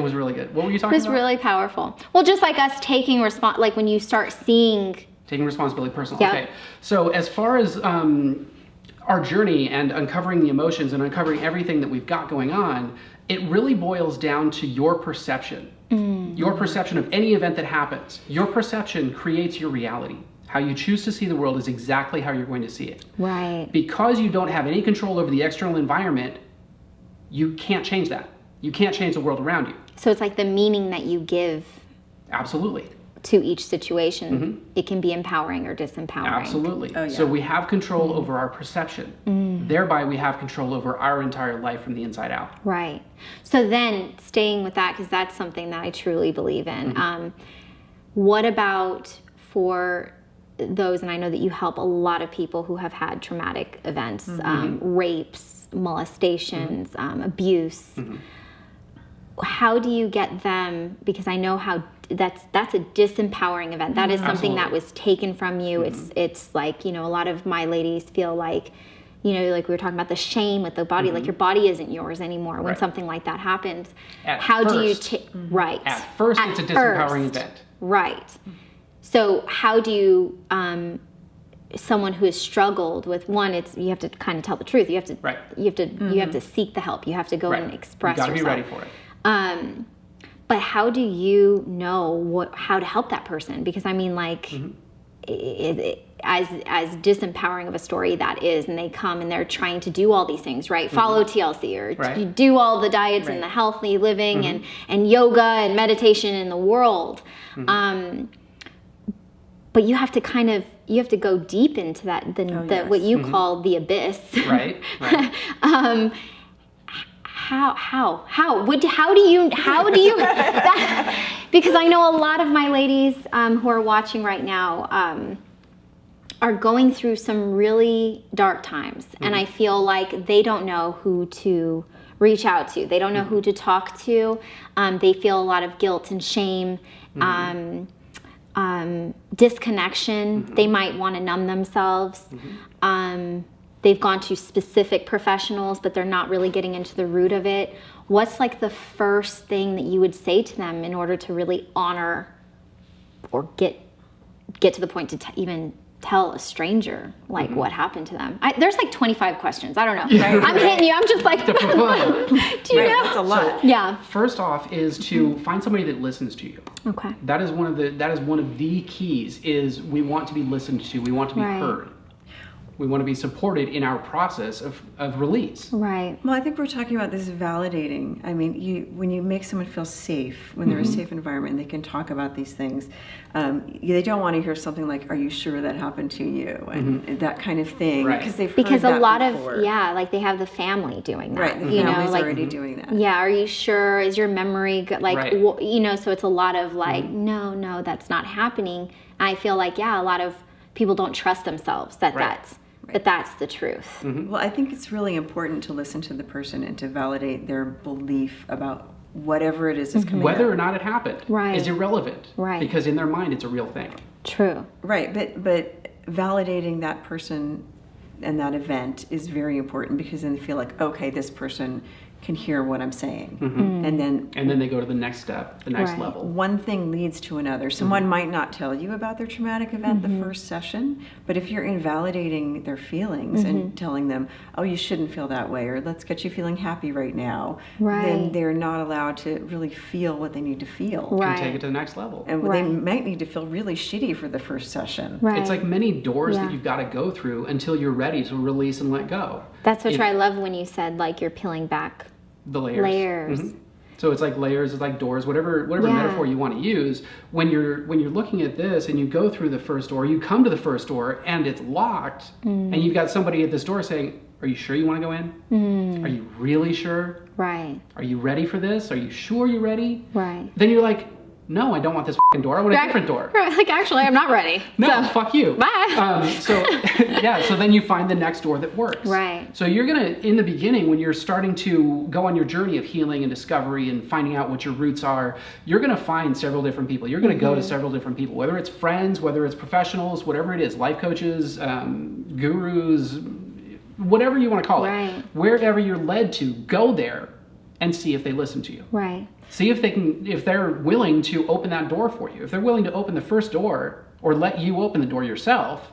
[SPEAKER 4] was really good. What were you
[SPEAKER 2] It
[SPEAKER 4] talking
[SPEAKER 2] was
[SPEAKER 4] about?
[SPEAKER 2] really powerful. Well, just like us taking like when you start seeing,
[SPEAKER 4] Taking responsibility personally.
[SPEAKER 2] Yep.
[SPEAKER 4] Okay. So as far as our journey and uncovering the emotions and uncovering everything that we've got going on, it really boils down to your perception. Your perception of any event that happens. Your perception creates your reality. How you choose to see the world is exactly how you're going to see it.
[SPEAKER 2] right,
[SPEAKER 4] Because you don't have any control over the external environment, you can't change that. You can't change the world around you.
[SPEAKER 2] so it's like the meaning that you give
[SPEAKER 4] Absolutely.
[SPEAKER 2] to each situation, it can be empowering or disempowering.
[SPEAKER 4] Absolutely.
[SPEAKER 3] Oh, yeah.
[SPEAKER 4] So we have control over our perception. Thereby, we have control over our entire life from the inside out.
[SPEAKER 2] Right. So then staying with that, because that's something that I truly believe in. what about for those, and I know that you help a lot of people who have had traumatic events, rapes, molestations, abuse. How do you get them, because I know how that's a disempowering event. That is something that was taken from you. It's like, you know, a lot of my ladies feel like, you know, like we were talking about the shame with the body, like your body isn't yours anymore when something like that happens. How do you right.
[SPEAKER 4] At first it's a disempowering event.
[SPEAKER 2] Right. So how do you someone who has struggled with, one, it's you have to kind of tell the truth. You have to you have to seek the help. You have to go and express yourself.
[SPEAKER 4] You got to be ready for it.
[SPEAKER 2] But how do you know how to help that person? Because I mean, like, as disempowering of a story that is, and they come and they're trying to do all these things, right? Follow TLC or do all the diets and the healthy living and yoga and meditation in the world. But you have to go deep into that, what you call the abyss.
[SPEAKER 4] Right.
[SPEAKER 2] How do you because I know a lot of my ladies who are watching right now are going through some really dark times, and I feel like they don't know who to reach out to. They don't know who to talk to. They feel a lot of guilt and shame, disconnection. They might want to numb themselves. They've gone to specific professionals, but they're not really getting into the root of it. What's like the first thing that you would say to them in order to really honor or get to the point to even tell a stranger like what happened to them? There's like 25 questions. I don't know. I'm hitting you. I'm just like, do you know?
[SPEAKER 3] That's a lot.
[SPEAKER 2] Yeah.
[SPEAKER 4] First off is to find somebody that listens to you.
[SPEAKER 2] Okay.
[SPEAKER 4] That is one of the keys. Is we want to be listened to. We want to be heard. We want to be supported in our process of release.
[SPEAKER 2] Right.
[SPEAKER 3] Well, I think we're talking about this validating. I mean, when you make someone feel safe, when they're in a safe environment, and they can talk about these things. They don't want to hear something like, "Are you sure that happened to you?" and that kind of thing, because they've heard
[SPEAKER 2] because
[SPEAKER 3] that
[SPEAKER 2] a lot
[SPEAKER 3] before.
[SPEAKER 2] of like they have the family doing that.
[SPEAKER 3] Right, the family's already doing that.
[SPEAKER 2] Yeah, are you sure? Is your memory good? Like, so it's a lot of like, no, that's not happening. And I feel like a lot of people don't trust themselves that that's the truth.
[SPEAKER 3] Well, I think it's really important to listen to the person and to validate their belief about whatever it is that's coming
[SPEAKER 4] Whether
[SPEAKER 3] up.
[SPEAKER 4] or not it happened is irrelevant.
[SPEAKER 2] Right.
[SPEAKER 4] Because in their mind, it's a real thing.
[SPEAKER 2] True.
[SPEAKER 3] Right, but validating that person and that event is very important, because then they feel like, okay, this person can hear what I'm saying. And then
[SPEAKER 4] they go to the next step, the next level.
[SPEAKER 3] One thing leads to another. Someone might not tell you about their traumatic event the first session, but if you're invalidating their feelings and telling them, oh, you shouldn't feel that way, or let's get you feeling happy right now, then they're not allowed to really feel what they need to feel.
[SPEAKER 4] And take it to the next level.
[SPEAKER 3] And they might need to feel really shitty for the first session.
[SPEAKER 4] It's like many doors that you've got to go through until you're ready to release and let go.
[SPEAKER 2] That's what I love when you said like you're peeling back
[SPEAKER 4] the layers. So it's like layers, it's like doors, whatever metaphor you want to use. When you're looking at this and you go through the first door, you come to the first door and it's locked, and you've got somebody at this door saying, "Are you sure you want to go in? Are you really sure?
[SPEAKER 2] Right.
[SPEAKER 4] Are you ready for this? Are you sure you're ready?"
[SPEAKER 2] Right.
[SPEAKER 4] Then you're like, "No, I don't want this door. I want a different door."
[SPEAKER 2] Like, actually, I'm not ready.
[SPEAKER 4] No, fuck you.
[SPEAKER 2] Bye.
[SPEAKER 4] So then you find the next door that works.
[SPEAKER 2] Right.
[SPEAKER 4] So you're gonna, in the beginning, when you're starting to go on your journey of healing and discovery and finding out what your roots are, you're gonna find several different people. You're gonna go to several different people, whether it's friends, whether it's professionals, whatever it is, life coaches, gurus, whatever you want to call it. Wherever you're led to, go there and see if they listen to you.
[SPEAKER 2] Right.
[SPEAKER 4] See if they're willing to open that door for you. If they're willing to open the first door or let you open the door yourself,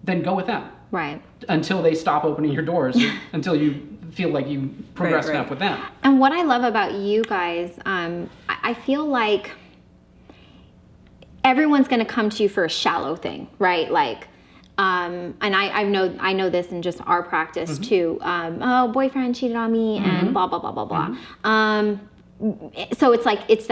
[SPEAKER 4] then go with them.
[SPEAKER 2] Right.
[SPEAKER 4] Until they stop opening your doors, until you feel like you progressed enough with them.
[SPEAKER 2] And what I love about you guys, I feel like everyone's going to come to you for a shallow thing, right? Like, and I know this in just our practice too. Oh, boyfriend cheated on me, and blah blah blah blah blah. So it's like it's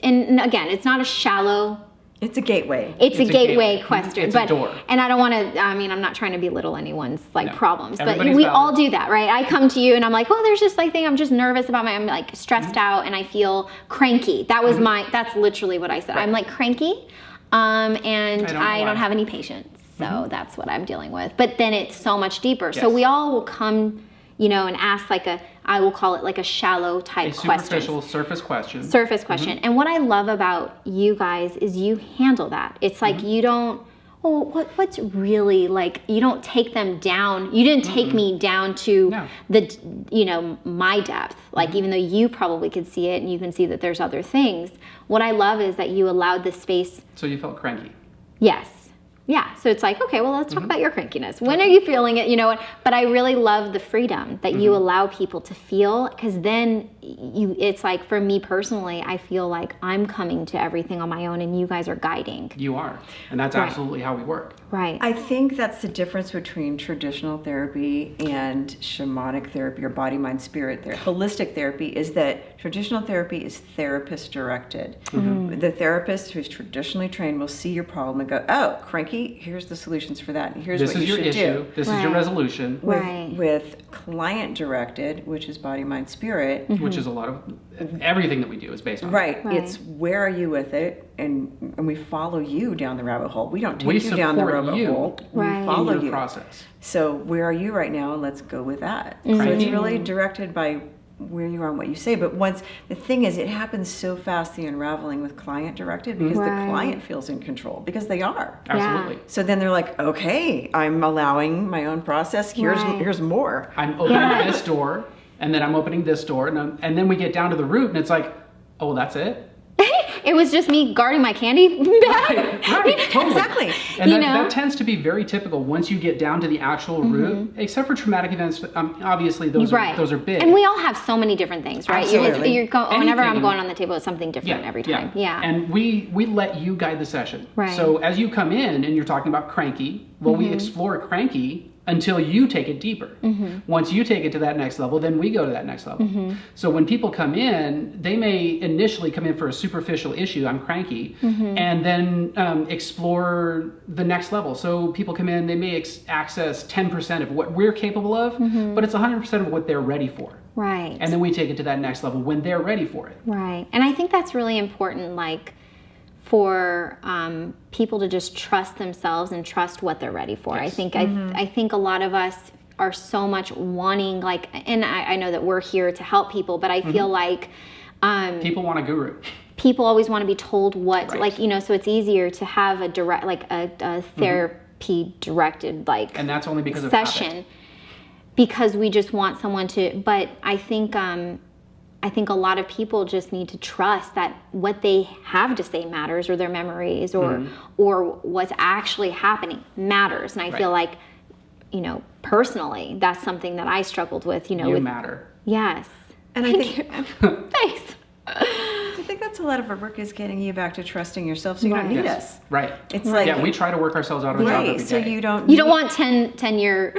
[SPEAKER 2] and again, it's not a shallow
[SPEAKER 3] It's a gateway.
[SPEAKER 2] It's a gateway question.
[SPEAKER 4] It's
[SPEAKER 2] but,
[SPEAKER 4] a door.
[SPEAKER 2] And I don't want to, I mean, I'm not trying to belittle anyone's like
[SPEAKER 4] No.
[SPEAKER 2] problems, but
[SPEAKER 4] Everybody's
[SPEAKER 2] we
[SPEAKER 4] valid.
[SPEAKER 2] all do that, right? I come to you and I'm like, well, there's just like thing, I'm just nervous about I'm like stressed out and I feel cranky. That was that's literally what I said. I'm like cranky and I don't have any patience. So that's what I'm dealing with. But then it's so much deeper.
[SPEAKER 4] Yes.
[SPEAKER 2] So we all will come, you know, and ask like I will call it like a shallow type
[SPEAKER 4] A
[SPEAKER 2] question.
[SPEAKER 4] superficial surface question.
[SPEAKER 2] Surface question. And what I love about you guys is you handle that. It's like you don't, what's really like, you don't take them down. You didn't take me down to the, you know, my depth. Like even though you probably could see it and you can see that there's other things. What I love is that you allowed the space.
[SPEAKER 4] So you felt cranky.
[SPEAKER 2] Yes. Yeah, so it's like, okay, well, let's talk about your crankiness. When are you feeling it? You know, but I really love the freedom that you allow people to feel, because then it's like, for me personally, I feel like I'm coming to everything on my own and you guys are guiding.
[SPEAKER 4] You are. And that's absolutely how we work.
[SPEAKER 2] Right.
[SPEAKER 3] I think that's the difference between traditional therapy and shamanic therapy or body, mind, spirit therapy. Holistic therapy is that traditional therapy is therapist directed. The therapist who's traditionally trained will see your problem and go, oh, cranky, here's the solutions for that. And here's
[SPEAKER 4] This
[SPEAKER 3] what
[SPEAKER 4] is
[SPEAKER 3] you
[SPEAKER 4] your
[SPEAKER 3] should
[SPEAKER 4] issue.
[SPEAKER 3] do.
[SPEAKER 4] This is your resolution.
[SPEAKER 3] With client directed, which is body, mind, spirit.
[SPEAKER 4] Which is a lot of everything that we do is based on.
[SPEAKER 3] Right. It's where are you with it, and we follow you down the rabbit hole. We don't take
[SPEAKER 4] We
[SPEAKER 3] you down the
[SPEAKER 4] support
[SPEAKER 3] rabbit
[SPEAKER 4] you
[SPEAKER 3] hole.
[SPEAKER 2] Right.
[SPEAKER 3] We follow
[SPEAKER 4] in your
[SPEAKER 3] you.
[SPEAKER 4] process.
[SPEAKER 3] So where are you right now? And let's go with that. So it's really directed by where you are and what you say. But once the thing is, it happens so fast, the unraveling with client directed, because the client feels in control, because they are.
[SPEAKER 4] Absolutely.
[SPEAKER 3] So then they're like, okay, I'm allowing my own process. Here's more.
[SPEAKER 4] I'm opening this door, and then I'm opening this door, and then we get down to the root, and it's like, oh, that's it?
[SPEAKER 2] It was just me guarding my candy bag.
[SPEAKER 4] Right, totally.
[SPEAKER 3] Exactly.
[SPEAKER 4] And
[SPEAKER 2] You
[SPEAKER 4] that,
[SPEAKER 2] know?
[SPEAKER 4] that tends to be very typical once you get down to the actual root, except for traumatic events. Obviously, those are big.
[SPEAKER 2] And we all have so many different things, right?
[SPEAKER 3] Absolutely.
[SPEAKER 2] Whenever I'm
[SPEAKER 4] Anything.
[SPEAKER 2] going on the table, it's something different every time. Yeah.
[SPEAKER 4] And we let you guide the session.
[SPEAKER 2] Right.
[SPEAKER 4] So as you come in and you're talking about cranky, well, we explore cranky until you take it deeper. Once you take it to that next level, then we go to that next level. So when people come in, they may initially come in for a superficial issue, I'm cranky, and then explore the next level. So people come in, they may access 10% of what we're capable of, but it's 100% of what they're ready for.
[SPEAKER 2] Right.
[SPEAKER 4] And then we take it to that next level when they're ready for it.
[SPEAKER 2] Right. And I think that's really important, like, for people to just trust themselves and trust what they're ready for.
[SPEAKER 4] Yes.
[SPEAKER 2] I think a lot of us are so much wanting, like, and I know that we're here to help people, but I feel like
[SPEAKER 4] People want a guru.
[SPEAKER 2] people always want to be told what,
[SPEAKER 4] Right.
[SPEAKER 2] like, you know, so it's easier to have a direct, like a therapy directed, like,
[SPEAKER 4] And that's only because of
[SPEAKER 2] session,
[SPEAKER 4] habit.
[SPEAKER 2] because we just want someone to, but I think a lot of people just need to trust that what they have to say matters, or their memories, or what's actually happening matters. And I feel like, you know, personally, that's something that I struggled with, you know,
[SPEAKER 4] You
[SPEAKER 2] with,
[SPEAKER 4] matter.
[SPEAKER 2] yes.
[SPEAKER 3] And I think
[SPEAKER 2] Thanks.
[SPEAKER 3] I think that's a lot of our work, is getting you back to trusting yourself, so you don't need us.
[SPEAKER 4] Right.
[SPEAKER 3] It's like,
[SPEAKER 4] Yeah, we try to work ourselves out of a job every
[SPEAKER 3] right,
[SPEAKER 4] day.
[SPEAKER 3] so you don't
[SPEAKER 2] Want 10-year,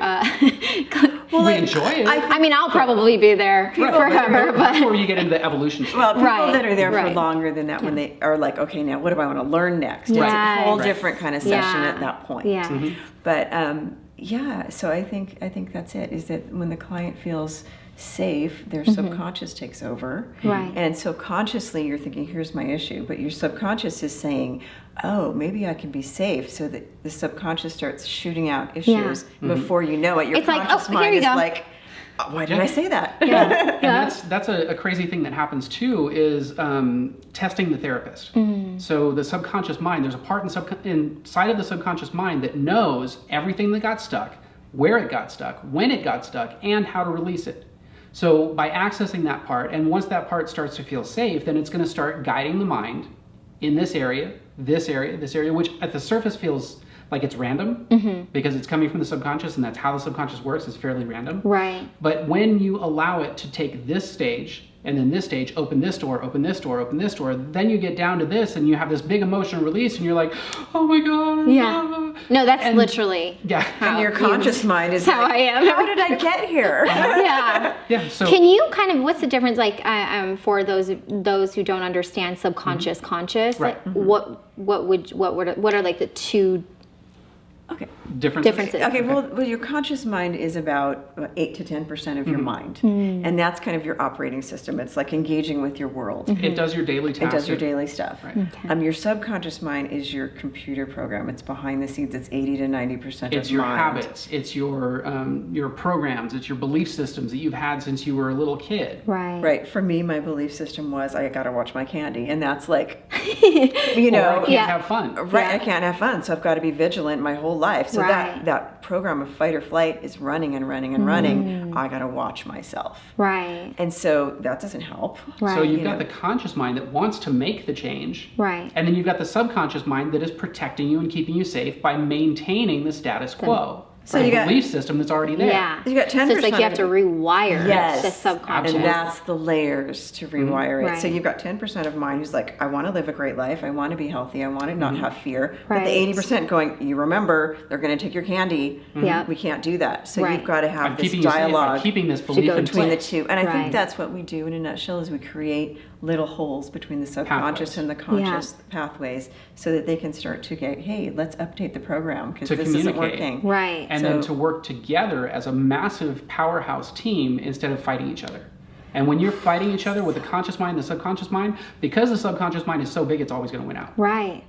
[SPEAKER 4] we enjoy it.
[SPEAKER 2] I mean, I'll probably be there forever, but
[SPEAKER 4] Before you get into the evolution stage.
[SPEAKER 3] Well, people
[SPEAKER 2] Right,
[SPEAKER 3] that are there for
[SPEAKER 2] right.
[SPEAKER 3] longer than that, when they are like, okay, now what do I want to learn next?
[SPEAKER 2] Yes.
[SPEAKER 3] It's a whole
[SPEAKER 2] Right.
[SPEAKER 3] different kind of session
[SPEAKER 2] Yeah.
[SPEAKER 3] at that point.
[SPEAKER 2] yeah.
[SPEAKER 3] But yeah, so I think that's it, is that when the client feels safe, their subconscious takes over.
[SPEAKER 2] Right.
[SPEAKER 3] And so consciously you're thinking, here's my issue, but your subconscious is saying, oh, maybe I can be safe, so that the subconscious starts shooting out issues before you know it. Your
[SPEAKER 2] It's like,
[SPEAKER 3] conscious
[SPEAKER 2] oh, here
[SPEAKER 3] mind
[SPEAKER 2] you
[SPEAKER 3] is
[SPEAKER 2] go.
[SPEAKER 3] like, oh, why did I say that?
[SPEAKER 4] And that's a crazy thing that happens too, is testing the therapist. So the subconscious mind, there's a part inside of the subconscious mind that knows everything that got stuck, where it got stuck, when it got stuck, and how to release it. So by accessing that part, and once that part starts to feel safe, then it's going to start guiding the mind in this area, which at the surface feels like it's random because it's coming from the subconscious, and that's how the subconscious works. It's fairly random.
[SPEAKER 2] Right.
[SPEAKER 4] But when you allow it to take this stage and then this stage, open this door, open this door, open this door, then you get down to this and you have this big emotional release and you're like, oh my God.
[SPEAKER 2] Yeah. No, that's literally
[SPEAKER 3] And your conscious mind is
[SPEAKER 2] how
[SPEAKER 3] like,
[SPEAKER 2] I am.
[SPEAKER 3] how did I get here?
[SPEAKER 2] Yeah.
[SPEAKER 4] Yeah. So
[SPEAKER 2] Can you kind of, what's the difference, like, for those who don't understand subconscious, conscious?
[SPEAKER 4] Right.
[SPEAKER 2] Like, what are like the two
[SPEAKER 3] Okay.
[SPEAKER 2] differences?
[SPEAKER 3] Okay, well, your conscious mind is about 8 to 10% of your mind. And that's kind of your operating system. It's like engaging with your world.
[SPEAKER 4] it does your daily
[SPEAKER 3] It
[SPEAKER 4] tasks.
[SPEAKER 3] does your daily stuff.
[SPEAKER 4] Right.
[SPEAKER 3] Your subconscious mind is your computer program. It's behind the scenes. It's 80 to 90%
[SPEAKER 4] It's
[SPEAKER 3] of
[SPEAKER 4] your
[SPEAKER 3] mind.
[SPEAKER 4] habits. It's your programs. It's your belief systems that you've had since you were a little kid.
[SPEAKER 2] Right.
[SPEAKER 3] Right. For me, my belief system was I got to watch my candy. And that's like,
[SPEAKER 4] Or I can't have fun.
[SPEAKER 3] right,
[SPEAKER 2] Yeah.
[SPEAKER 3] I can't have fun. So I've got to be vigilant my whole life. So
[SPEAKER 2] Right.
[SPEAKER 3] that program of fight or flight is running and running and running. I got to watch myself.
[SPEAKER 2] Right.
[SPEAKER 3] And so that doesn't help.
[SPEAKER 2] Right.
[SPEAKER 4] So you've
[SPEAKER 3] You
[SPEAKER 4] got
[SPEAKER 3] know.
[SPEAKER 4] the conscious mind that wants to make the change.
[SPEAKER 2] Right.
[SPEAKER 4] And then you've got the subconscious mind that is protecting you and keeping you safe by maintaining the status quo.
[SPEAKER 3] So
[SPEAKER 4] the
[SPEAKER 3] you got-
[SPEAKER 4] belief system that's already there.
[SPEAKER 2] Yeah.
[SPEAKER 3] You got
[SPEAKER 2] So it's like
[SPEAKER 3] 10%
[SPEAKER 2] you have to rewire
[SPEAKER 3] Yes.
[SPEAKER 2] the subconscious.
[SPEAKER 3] And that's the layers to rewire it. So
[SPEAKER 2] Right.
[SPEAKER 3] you've got 10% of mind who's like, I want to live a great life. I want to be healthy. I want to not have fear. But
[SPEAKER 2] Right.
[SPEAKER 3] the 80% going, you remember, they're going to take your candy.
[SPEAKER 2] Yep.
[SPEAKER 3] We can't do that. So
[SPEAKER 2] Right.
[SPEAKER 3] you've got to have
[SPEAKER 4] I'm
[SPEAKER 3] this
[SPEAKER 4] keeping you safe by
[SPEAKER 3] dialogue
[SPEAKER 4] keeping this belief
[SPEAKER 2] go
[SPEAKER 4] in
[SPEAKER 3] between the
[SPEAKER 4] place.
[SPEAKER 3] two. And I
[SPEAKER 2] Right.
[SPEAKER 3] think that's what we do in a nutshell is we create little holes between the subconscious
[SPEAKER 4] Pathways.
[SPEAKER 3] and the conscious pathways so that they can start to get, hey, let's update the program because
[SPEAKER 4] To
[SPEAKER 3] this isn't
[SPEAKER 4] communicate.
[SPEAKER 3] working.
[SPEAKER 2] Right.
[SPEAKER 4] And then to work together as a massive powerhouse team instead of fighting each other. And when you're fighting each other with the conscious mind and the subconscious mind, because the subconscious mind is so big, it's always going to win out.
[SPEAKER 2] Right.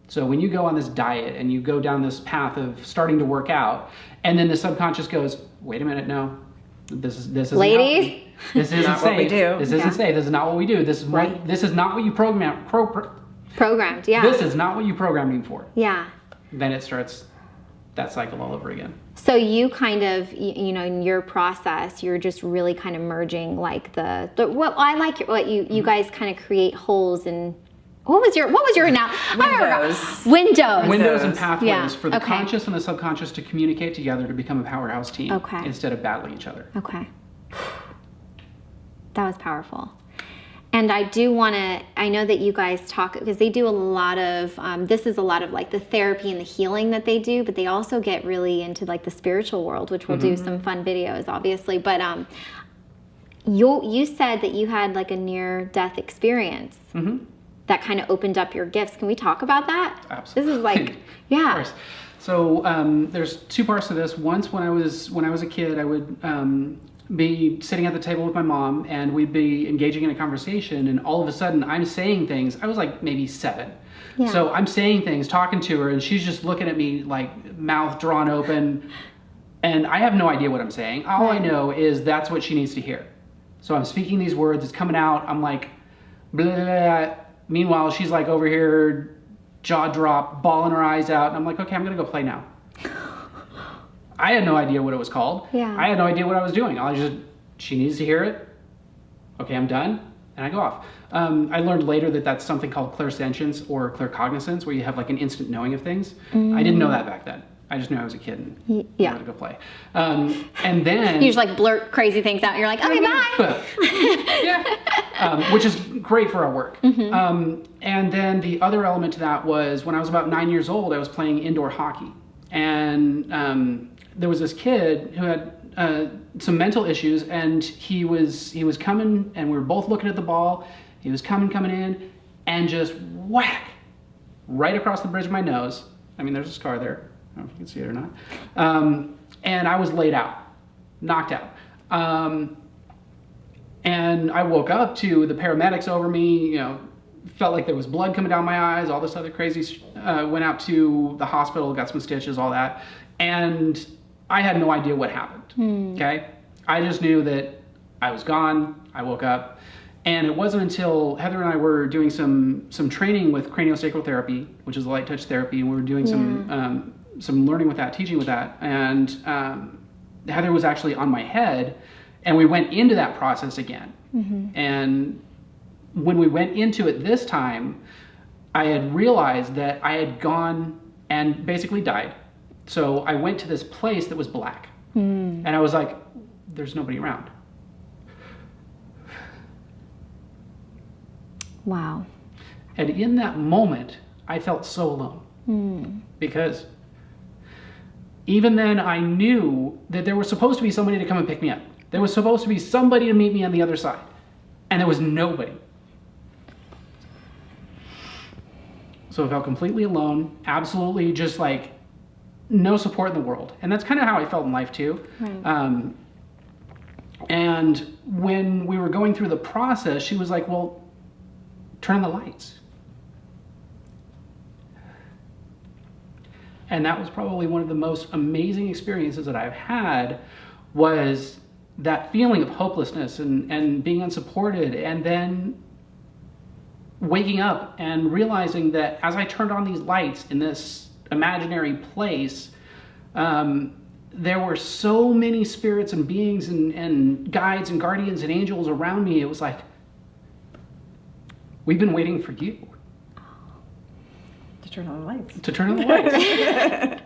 [SPEAKER 4] So when you go on this diet and you go down this path of starting to work out, and then the subconscious goes, wait a minute, no, this is
[SPEAKER 2] Ladies?
[SPEAKER 4] this isn't
[SPEAKER 3] Not
[SPEAKER 4] safe.
[SPEAKER 3] what we do.
[SPEAKER 4] This isn't safe. This is not what we do. This is what,
[SPEAKER 2] Right.
[SPEAKER 4] this is not what you
[SPEAKER 2] Programmed. Yeah.
[SPEAKER 4] This is not what you programmed me for.
[SPEAKER 2] Yeah.
[SPEAKER 4] Then it starts that cycle all over again.
[SPEAKER 2] So you kind of, you know, in your process, you're just really kind of merging like the what I like what you guys kind of create holes in. What was your now?
[SPEAKER 3] Windows.
[SPEAKER 2] Windows.
[SPEAKER 4] Windows and pathways
[SPEAKER 2] Yeah,
[SPEAKER 4] for the
[SPEAKER 2] okay.
[SPEAKER 4] conscious and the subconscious to communicate together to become a powerhouse team
[SPEAKER 2] Okay.
[SPEAKER 4] instead of battling each other.
[SPEAKER 2] Okay. That was powerful. And I do want to, I know that you guys talk, because they do a lot of, this is a lot of like the therapy and the healing that they do, but they also get really into like the spiritual world, which we'll do some fun videos, obviously. But you said that you had like a near-death experience that kind of opened up your gifts. Can we talk about that?
[SPEAKER 4] Absolutely.
[SPEAKER 2] This is like, yeah.
[SPEAKER 4] Of course. So there's two parts to this. Once when I was a kid, I would be sitting at the table with my mom and we'd be engaging in a conversation, and all of a sudden I'm saying things. I was like maybe 7.
[SPEAKER 2] Yeah.
[SPEAKER 4] So I'm saying things, talking to her, and she's just looking at me like mouth drawn open, and I have no idea what I'm saying. All I know is that's what she needs to hear. So I'm speaking these words, it's coming out, I'm like, blah, blah, blah. Meanwhile, she's like over here, jaw drop, bawling her eyes out, and I'm like, okay, I'm gonna go play now. I had no idea what it was called.
[SPEAKER 2] Yeah.
[SPEAKER 4] I had no idea what I was doing. She needs to hear it. Okay, I'm done, and I go off. I learned later that that's something called clairsentience or claircognizance, where you have like an instant knowing of things. I didn't know that back then. I just knew I was a kid and
[SPEAKER 2] Yeah.
[SPEAKER 4] wanted to go play. And then
[SPEAKER 2] You just like blurt crazy things out. You're like, okay, bye.
[SPEAKER 4] yeah. Which is great for our work. And then the other element to that was when I was about 9 years old, I was playing indoor hockey. And there was this kid who had some mental issues, and he was coming, and we were both looking at the ball. He was coming in, and just whack, right across the bridge of my nose. I mean, there's a scar there. I don't know if you can see it or not. And I was laid out, knocked out. And I woke up to the paramedics over me, you know, felt like there was blood coming down my eyes, all this other crazy, went out to the hospital, got some stitches, all that. And I had no idea what happened, okay? I just knew that I was gone, I woke up. And it wasn't until Heather and I were doing some training with craniosacral therapy, which is light touch therapy, and we were doing some learning with that, teaching with that. And Heather was actually on my head, and we went into that process again. And when we went into it this time, I had realized that I had gone and basically died. So I went to this place that was black. And I was like, there's nobody around.
[SPEAKER 2] Wow.
[SPEAKER 4] And in that moment, I felt so alone. Because even then, I knew that there was supposed to be somebody to come and pick me up. There was supposed to be somebody to meet me on the other side. And there was nobody. So I felt completely alone, absolutely just like no support in the world. And that's kind of how I felt in life too.
[SPEAKER 2] Right.
[SPEAKER 4] And when we were going through the process, she was like, well, turn on the lights. And that was probably one of the most amazing experiences that I've had, was that feeling of hopelessness and being unsupported, and then waking up and realizing that as I turned on these lights in this imaginary place, there were so many spirits and beings and guides and guardians and angels around me. It was like, we've been waiting for you.
[SPEAKER 3] To turn on the lights.
[SPEAKER 4] To turn on the lights.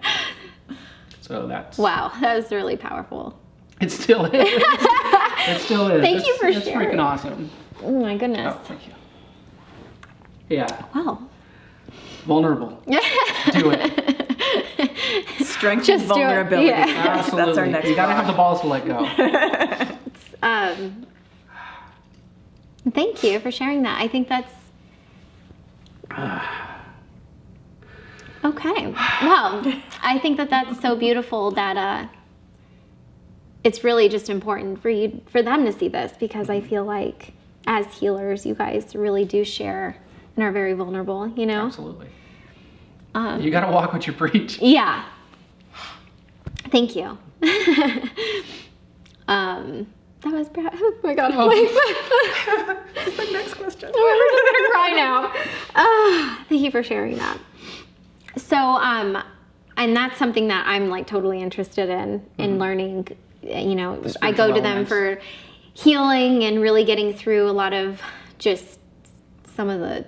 [SPEAKER 4] So that's...
[SPEAKER 2] Wow, that was really powerful.
[SPEAKER 4] It still is. It still is.
[SPEAKER 2] Thank you for
[SPEAKER 4] it's
[SPEAKER 2] sharing.
[SPEAKER 4] freaking awesome.
[SPEAKER 2] Oh my goodness.
[SPEAKER 4] Oh, thank you. Yeah.
[SPEAKER 2] Wow.
[SPEAKER 4] Vulnerable. Do it.
[SPEAKER 3] Strength
[SPEAKER 2] Just
[SPEAKER 3] and
[SPEAKER 2] do it.
[SPEAKER 3] vulnerability.
[SPEAKER 2] Yeah.
[SPEAKER 4] Absolutely.
[SPEAKER 3] That's our next
[SPEAKER 4] You gotta
[SPEAKER 3] block.
[SPEAKER 4] have the balls to let go.
[SPEAKER 2] Thank you for sharing that. I think that's okay. Well, I think that that's so beautiful that it's really just important for them to see this, because I feel like as healers, you guys really do share and are very vulnerable. You know.
[SPEAKER 4] Absolutely. You gotta walk what you preach.
[SPEAKER 2] Yeah. Thank you. That was bad. Oh my god.
[SPEAKER 3] What's the next question?
[SPEAKER 2] We're just gonna cry now. Thank you for sharing that. So, and that's something that I'm like totally interested in learning. You know, I go to them for healing and really getting through a lot of just some of the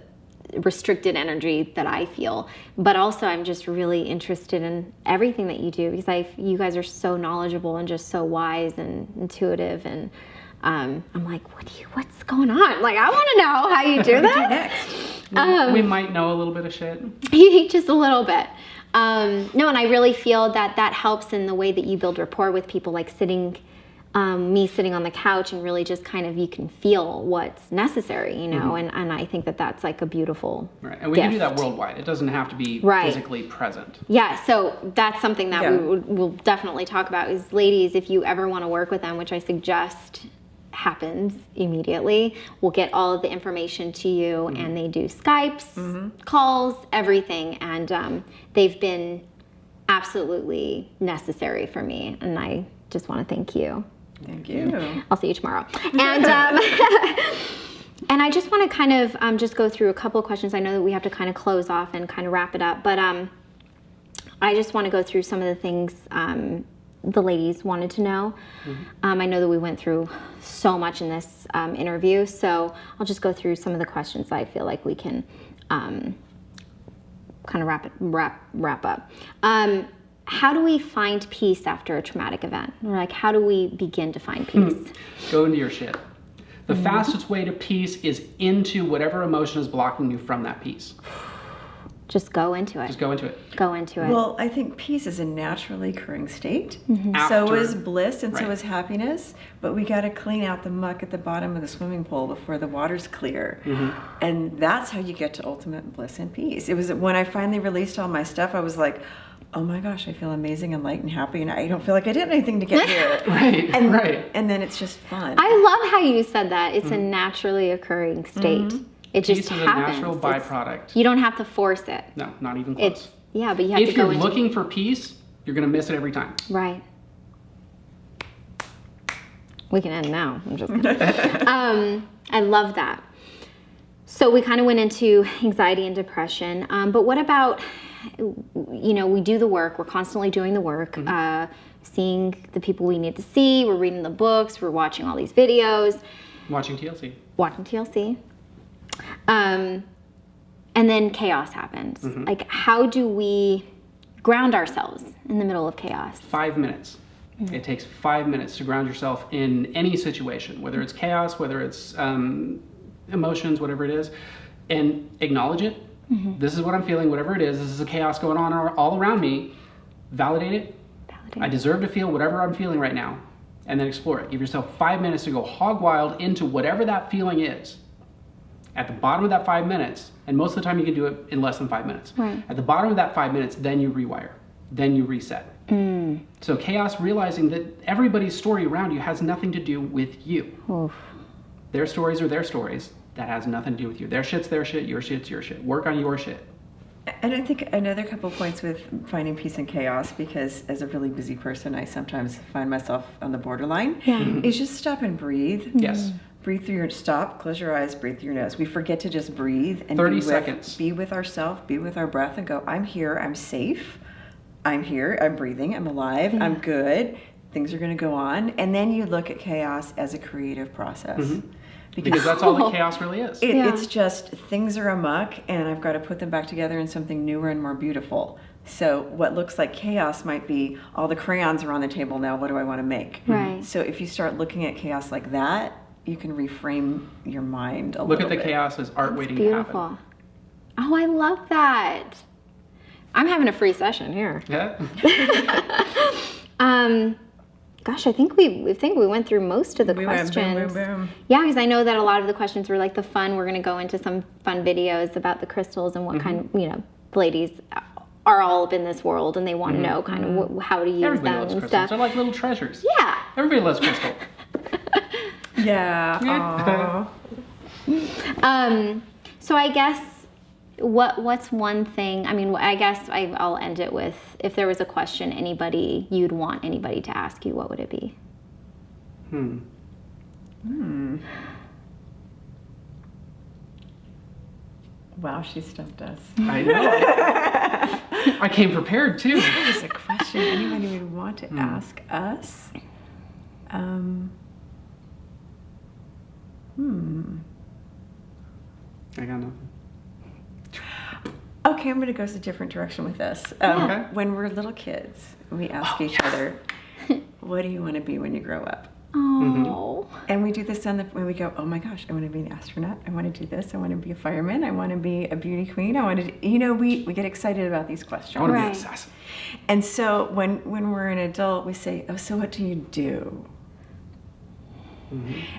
[SPEAKER 2] restricted energy that I feel, but also I'm just really interested in everything that you do, because you guys are so knowledgeable and just so wise and intuitive, and I'm like, what's going on? Like, I want to know how you do that.
[SPEAKER 4] We might know a little bit of shit.
[SPEAKER 2] Just a little bit. No, and I really feel that helps in the way that you build rapport with people, like me sitting on the couch, and really just kind of, you can feel what's necessary, you know, and I think that that's like a beautiful
[SPEAKER 4] Right, and we can do that worldwide. It doesn't have to be physically present.
[SPEAKER 2] Yeah, so that's something that we'll definitely talk about is, ladies, if you ever want to work with them, which I suggest happens immediately, we'll get all of the information to you, and they do Skypes, calls, everything, and they've been absolutely necessary for me, and I just want to thank you.
[SPEAKER 3] Thank you.
[SPEAKER 2] I'll see you tomorrow. And and I just want to kind of just go through a couple of questions. I know that we have to kind of close off and kind of wrap it up, but I just want to go through some of the things the ladies wanted to know. I know that we went through so much in this interview, so I'll just go through some of the questions I feel like we can kind of wrap up. How do we find peace after a traumatic event? Or like, how do we begin to find peace?
[SPEAKER 4] Go into your shit. The fastest way to peace is into whatever emotion is blocking you from that peace.
[SPEAKER 2] Just go into it.
[SPEAKER 4] Just go into it.
[SPEAKER 2] Go into it.
[SPEAKER 3] Well, I think peace is a naturally occurring state. So
[SPEAKER 4] After-
[SPEAKER 3] is bliss, and so
[SPEAKER 4] right.
[SPEAKER 3] is happiness. But we got to clean out the muck at the bottom of the swimming pool before the water's clear. And that's how you get to ultimate bliss and peace. It was when I finally released all my stuff, I was like, oh my gosh, I feel amazing and light and happy, and I don't feel like I did anything to get here.
[SPEAKER 4] Right.
[SPEAKER 3] And then it's just fun.
[SPEAKER 2] I love how you said that. It's a naturally occurring state. It just
[SPEAKER 4] Peace is a
[SPEAKER 2] happens.
[SPEAKER 4] natural byproduct.
[SPEAKER 2] You don't have to force it.
[SPEAKER 4] No, not even close.
[SPEAKER 2] It's but you have
[SPEAKER 4] If
[SPEAKER 2] to go
[SPEAKER 4] you're
[SPEAKER 2] into
[SPEAKER 4] looking for peace, you're going to miss it every time.
[SPEAKER 2] Right. We can end now. I'm just kidding. I love that. So we kind of went into anxiety and depression, but what about, you know, we do the work, we're constantly doing the work, seeing the people we need to see, we're reading the books, we're watching all these videos.
[SPEAKER 4] Watching TLC.
[SPEAKER 2] And then chaos happens. Like, how do we ground ourselves in the middle of chaos?
[SPEAKER 4] 5 minutes. It takes 5 minutes to ground yourself in any situation, whether it's chaos, whether it's emotions, whatever it is, and acknowledge it. This is what I'm feeling, whatever it is. This is a chaos going on all around me. Validate it. I deserve to feel whatever I'm feeling right now, and then explore it. Give yourself 5 minutes to go hog wild into whatever that feeling is. At the bottom of that 5 minutes, and most of the time you can do it in less than 5 minutes.
[SPEAKER 2] Right.
[SPEAKER 4] At the bottom of that 5 minutes, then you rewire, then you reset. So chaos, realizing that everybody's story around you has nothing to do with you.
[SPEAKER 2] Oof.
[SPEAKER 4] Their stories are their stories. That has nothing to do with you. Their shit's their shit, your shit's your shit. Work on your shit.
[SPEAKER 3] And I think another couple of points with finding peace in chaos, because as a really busy person, I sometimes find myself on the borderline, is just stop and breathe.
[SPEAKER 4] Yes.
[SPEAKER 3] Breathe through close your eyes, breathe through your nose. We forget to just breathe and
[SPEAKER 4] 30 seconds.
[SPEAKER 3] Be with ourselves, be with our breath, and go, I'm here, I'm safe, I'm here, I'm breathing, I'm alive, I'm good, things are going to go on. And then you look at chaos as a creative process.
[SPEAKER 4] Because that's all that chaos really is.
[SPEAKER 3] It's just things are amok, and I've got to put them back together in something newer and more beautiful. So what looks like chaos might be, all the crayons are on the table now, what do I want to make?
[SPEAKER 2] Right.
[SPEAKER 3] So if you start looking at chaos like that, you can reframe your mind a
[SPEAKER 4] Look
[SPEAKER 3] little
[SPEAKER 4] at the
[SPEAKER 3] bit.
[SPEAKER 4] chaos as art waiting to happen.
[SPEAKER 2] Beautiful. Oh, I love that. I'm having a free session here.
[SPEAKER 4] Yeah.
[SPEAKER 2] Gosh, I think we went through most of the
[SPEAKER 3] We went
[SPEAKER 2] questions.
[SPEAKER 3] boom, boom, boom.
[SPEAKER 2] Yeah, because I know that a lot of the questions were like the fun. We're going to go into some fun videos about the crystals and what kind of, ladies are all up in this world and they want to know kind of how to use
[SPEAKER 4] Everybody
[SPEAKER 2] them
[SPEAKER 4] loves
[SPEAKER 2] and
[SPEAKER 4] crystals.
[SPEAKER 2] stuff.
[SPEAKER 4] They're like little treasures.
[SPEAKER 2] Yeah.
[SPEAKER 4] Everybody loves crystal.
[SPEAKER 3] Yeah.
[SPEAKER 2] So I guess what's one thing? I mean, I guess I'll end it with, if there was a question you'd want anybody to ask you, what would it be?
[SPEAKER 3] Wow, she stumped us.
[SPEAKER 4] I know. I came prepared too.
[SPEAKER 3] There's a question anybody would want to ask us.
[SPEAKER 4] I got nothing.
[SPEAKER 3] Okay, I'm going to go a different direction with this.
[SPEAKER 4] Okay.
[SPEAKER 3] When we're little kids, we ask each other, what do you want to be when you grow up?
[SPEAKER 2] Oh.
[SPEAKER 3] And we do this when we go, oh my gosh, I want to be an astronaut. I want to do this. I want to be a fireman. I want to be a beauty queen. I want to, we get excited about these questions.
[SPEAKER 4] I want to be an
[SPEAKER 2] Right.
[SPEAKER 4] assassin.
[SPEAKER 3] And so when we're an adult, we say, oh, so what do you do?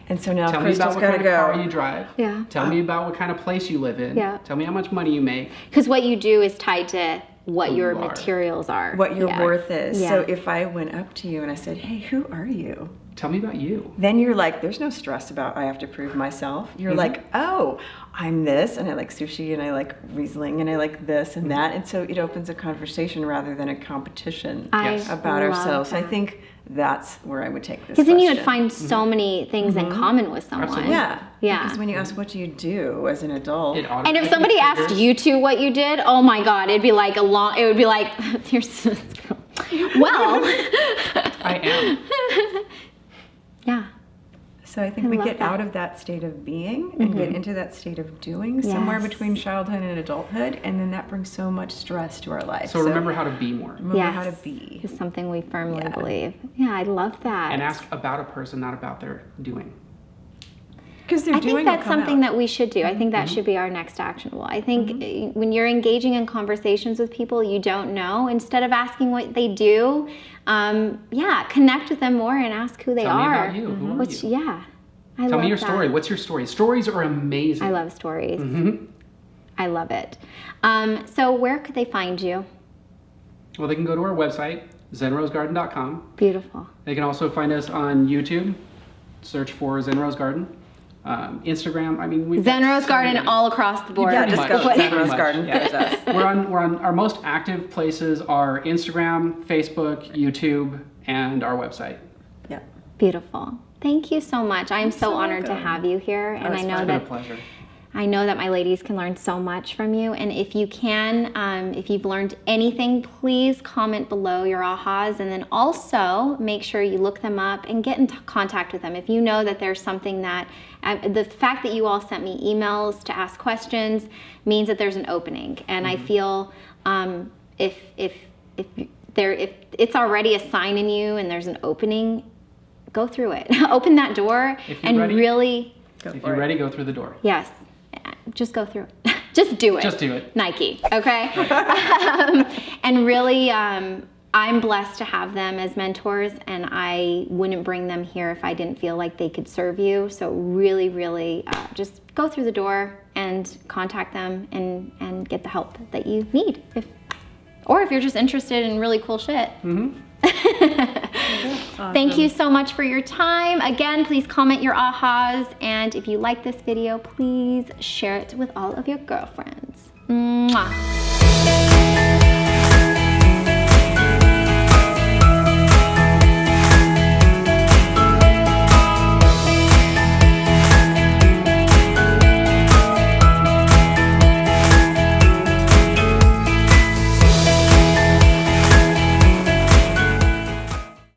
[SPEAKER 3] And so now
[SPEAKER 4] Tell me about
[SPEAKER 3] Crystal's
[SPEAKER 4] what
[SPEAKER 3] got
[SPEAKER 4] kind
[SPEAKER 3] to
[SPEAKER 4] of car
[SPEAKER 3] go.
[SPEAKER 4] you drive.
[SPEAKER 2] Yeah.
[SPEAKER 4] Tell me about what kind of place you live in.
[SPEAKER 2] Yeah.
[SPEAKER 4] Tell me how much money you make.
[SPEAKER 2] Because what you do is tied to what
[SPEAKER 4] Who
[SPEAKER 2] your
[SPEAKER 4] you are.
[SPEAKER 2] materials are.
[SPEAKER 3] What your
[SPEAKER 2] Yeah.
[SPEAKER 3] worth is.
[SPEAKER 2] Yeah.
[SPEAKER 3] So if I went up to you and I said, hey, who are you?
[SPEAKER 4] Tell me about you.
[SPEAKER 3] Then you're like, there's no stress about I have to prove myself. You're like, oh, I'm this, and I like sushi, and I like Riesling, and I like this and that. And so it opens a conversation rather than a competition
[SPEAKER 2] I
[SPEAKER 4] Yes.
[SPEAKER 3] about
[SPEAKER 2] love
[SPEAKER 3] ourselves.
[SPEAKER 2] that.
[SPEAKER 3] I think that's where I would take this
[SPEAKER 2] Because then you would
[SPEAKER 3] question.
[SPEAKER 2] find so many things in common with someone.
[SPEAKER 4] Absolutely.
[SPEAKER 3] Yeah.
[SPEAKER 2] Yeah.
[SPEAKER 3] Because when you ask what do you do as an adult,
[SPEAKER 4] It
[SPEAKER 2] And if
[SPEAKER 4] automatically
[SPEAKER 2] somebody asked
[SPEAKER 4] triggers-
[SPEAKER 2] you two what you did, oh my God, it would be like, here's, well,
[SPEAKER 4] I am.
[SPEAKER 2] yeah.
[SPEAKER 3] so I think we
[SPEAKER 2] love
[SPEAKER 3] get
[SPEAKER 2] that.
[SPEAKER 3] out of that state of being and get into that state of doing somewhere
[SPEAKER 2] Yes.
[SPEAKER 3] between childhood and adulthood, and then that brings so much stress to our life.
[SPEAKER 4] So remember how to be more.
[SPEAKER 3] remember how to be.
[SPEAKER 2] Is something we firmly
[SPEAKER 3] Yeah.
[SPEAKER 2] believe. Yeah, I love that.
[SPEAKER 4] And ask about a person, not about their doing.
[SPEAKER 3] Because they're
[SPEAKER 2] I
[SPEAKER 3] doing
[SPEAKER 2] think that's something that we should do. I think that should be our next actionable. I think when you're engaging in conversations with people you don't know, instead of asking what they do, connect with them more and ask who they
[SPEAKER 4] Tell me
[SPEAKER 2] are.
[SPEAKER 4] about you. Who are you?
[SPEAKER 2] Yeah, I
[SPEAKER 4] Tell
[SPEAKER 2] love
[SPEAKER 4] me your
[SPEAKER 2] that.
[SPEAKER 4] story. What's your story? Stories are amazing.
[SPEAKER 2] I love stories. I love it. So where could they find you?
[SPEAKER 4] Well, they can go to our website, zenrosegarden.com.
[SPEAKER 2] Beautiful.
[SPEAKER 4] They can also find us on YouTube. Search for Zen Rose Garden. Instagram. I mean, we've
[SPEAKER 2] Zen
[SPEAKER 4] got
[SPEAKER 2] Rose
[SPEAKER 4] so
[SPEAKER 2] Garden
[SPEAKER 4] many.
[SPEAKER 2] all across the board.
[SPEAKER 3] Yeah,
[SPEAKER 4] Pretty
[SPEAKER 3] just
[SPEAKER 4] much.
[SPEAKER 3] go
[SPEAKER 4] Pretty
[SPEAKER 3] Zen Rose
[SPEAKER 4] much,
[SPEAKER 3] Garden.
[SPEAKER 4] yeah.
[SPEAKER 3] There's us.
[SPEAKER 4] We're on our most active places are Instagram, Facebook, YouTube, and our website.
[SPEAKER 3] Yeah.
[SPEAKER 2] Beautiful. Thank you so much. I am so
[SPEAKER 3] so
[SPEAKER 2] honored to
[SPEAKER 3] welcome.
[SPEAKER 2] have you here, and I
[SPEAKER 3] it's
[SPEAKER 2] know
[SPEAKER 4] It's been a
[SPEAKER 2] that
[SPEAKER 4] pleasure.
[SPEAKER 2] I know that my ladies can learn so much from you. And if you can, if you've learned anything, please comment below your ahas, and then also make sure you look them up and get in contact with them. If you know that there's something that, the fact that you all sent me emails to ask questions means that there's an opening. And I feel if if it's already a sign in you and there's an opening, go through it. Open that door and
[SPEAKER 4] ready,
[SPEAKER 2] really.
[SPEAKER 4] If you're ready, go through the door.
[SPEAKER 2] Yes, just go through it. Just do it.
[SPEAKER 4] Just do it.
[SPEAKER 2] Nike, okay? And really, I'm blessed to have them as mentors, and I wouldn't bring them here if I didn't feel like they could serve you. So really, really just go through the door and contact them and get the help that you need. Or if you're just interested in really cool shit.
[SPEAKER 4] Mm-hmm.
[SPEAKER 2] Awesome. Thank you so much for your time. Again, please comment your ahas, and if you like this video, please share it with all of your girlfriends. Mwah.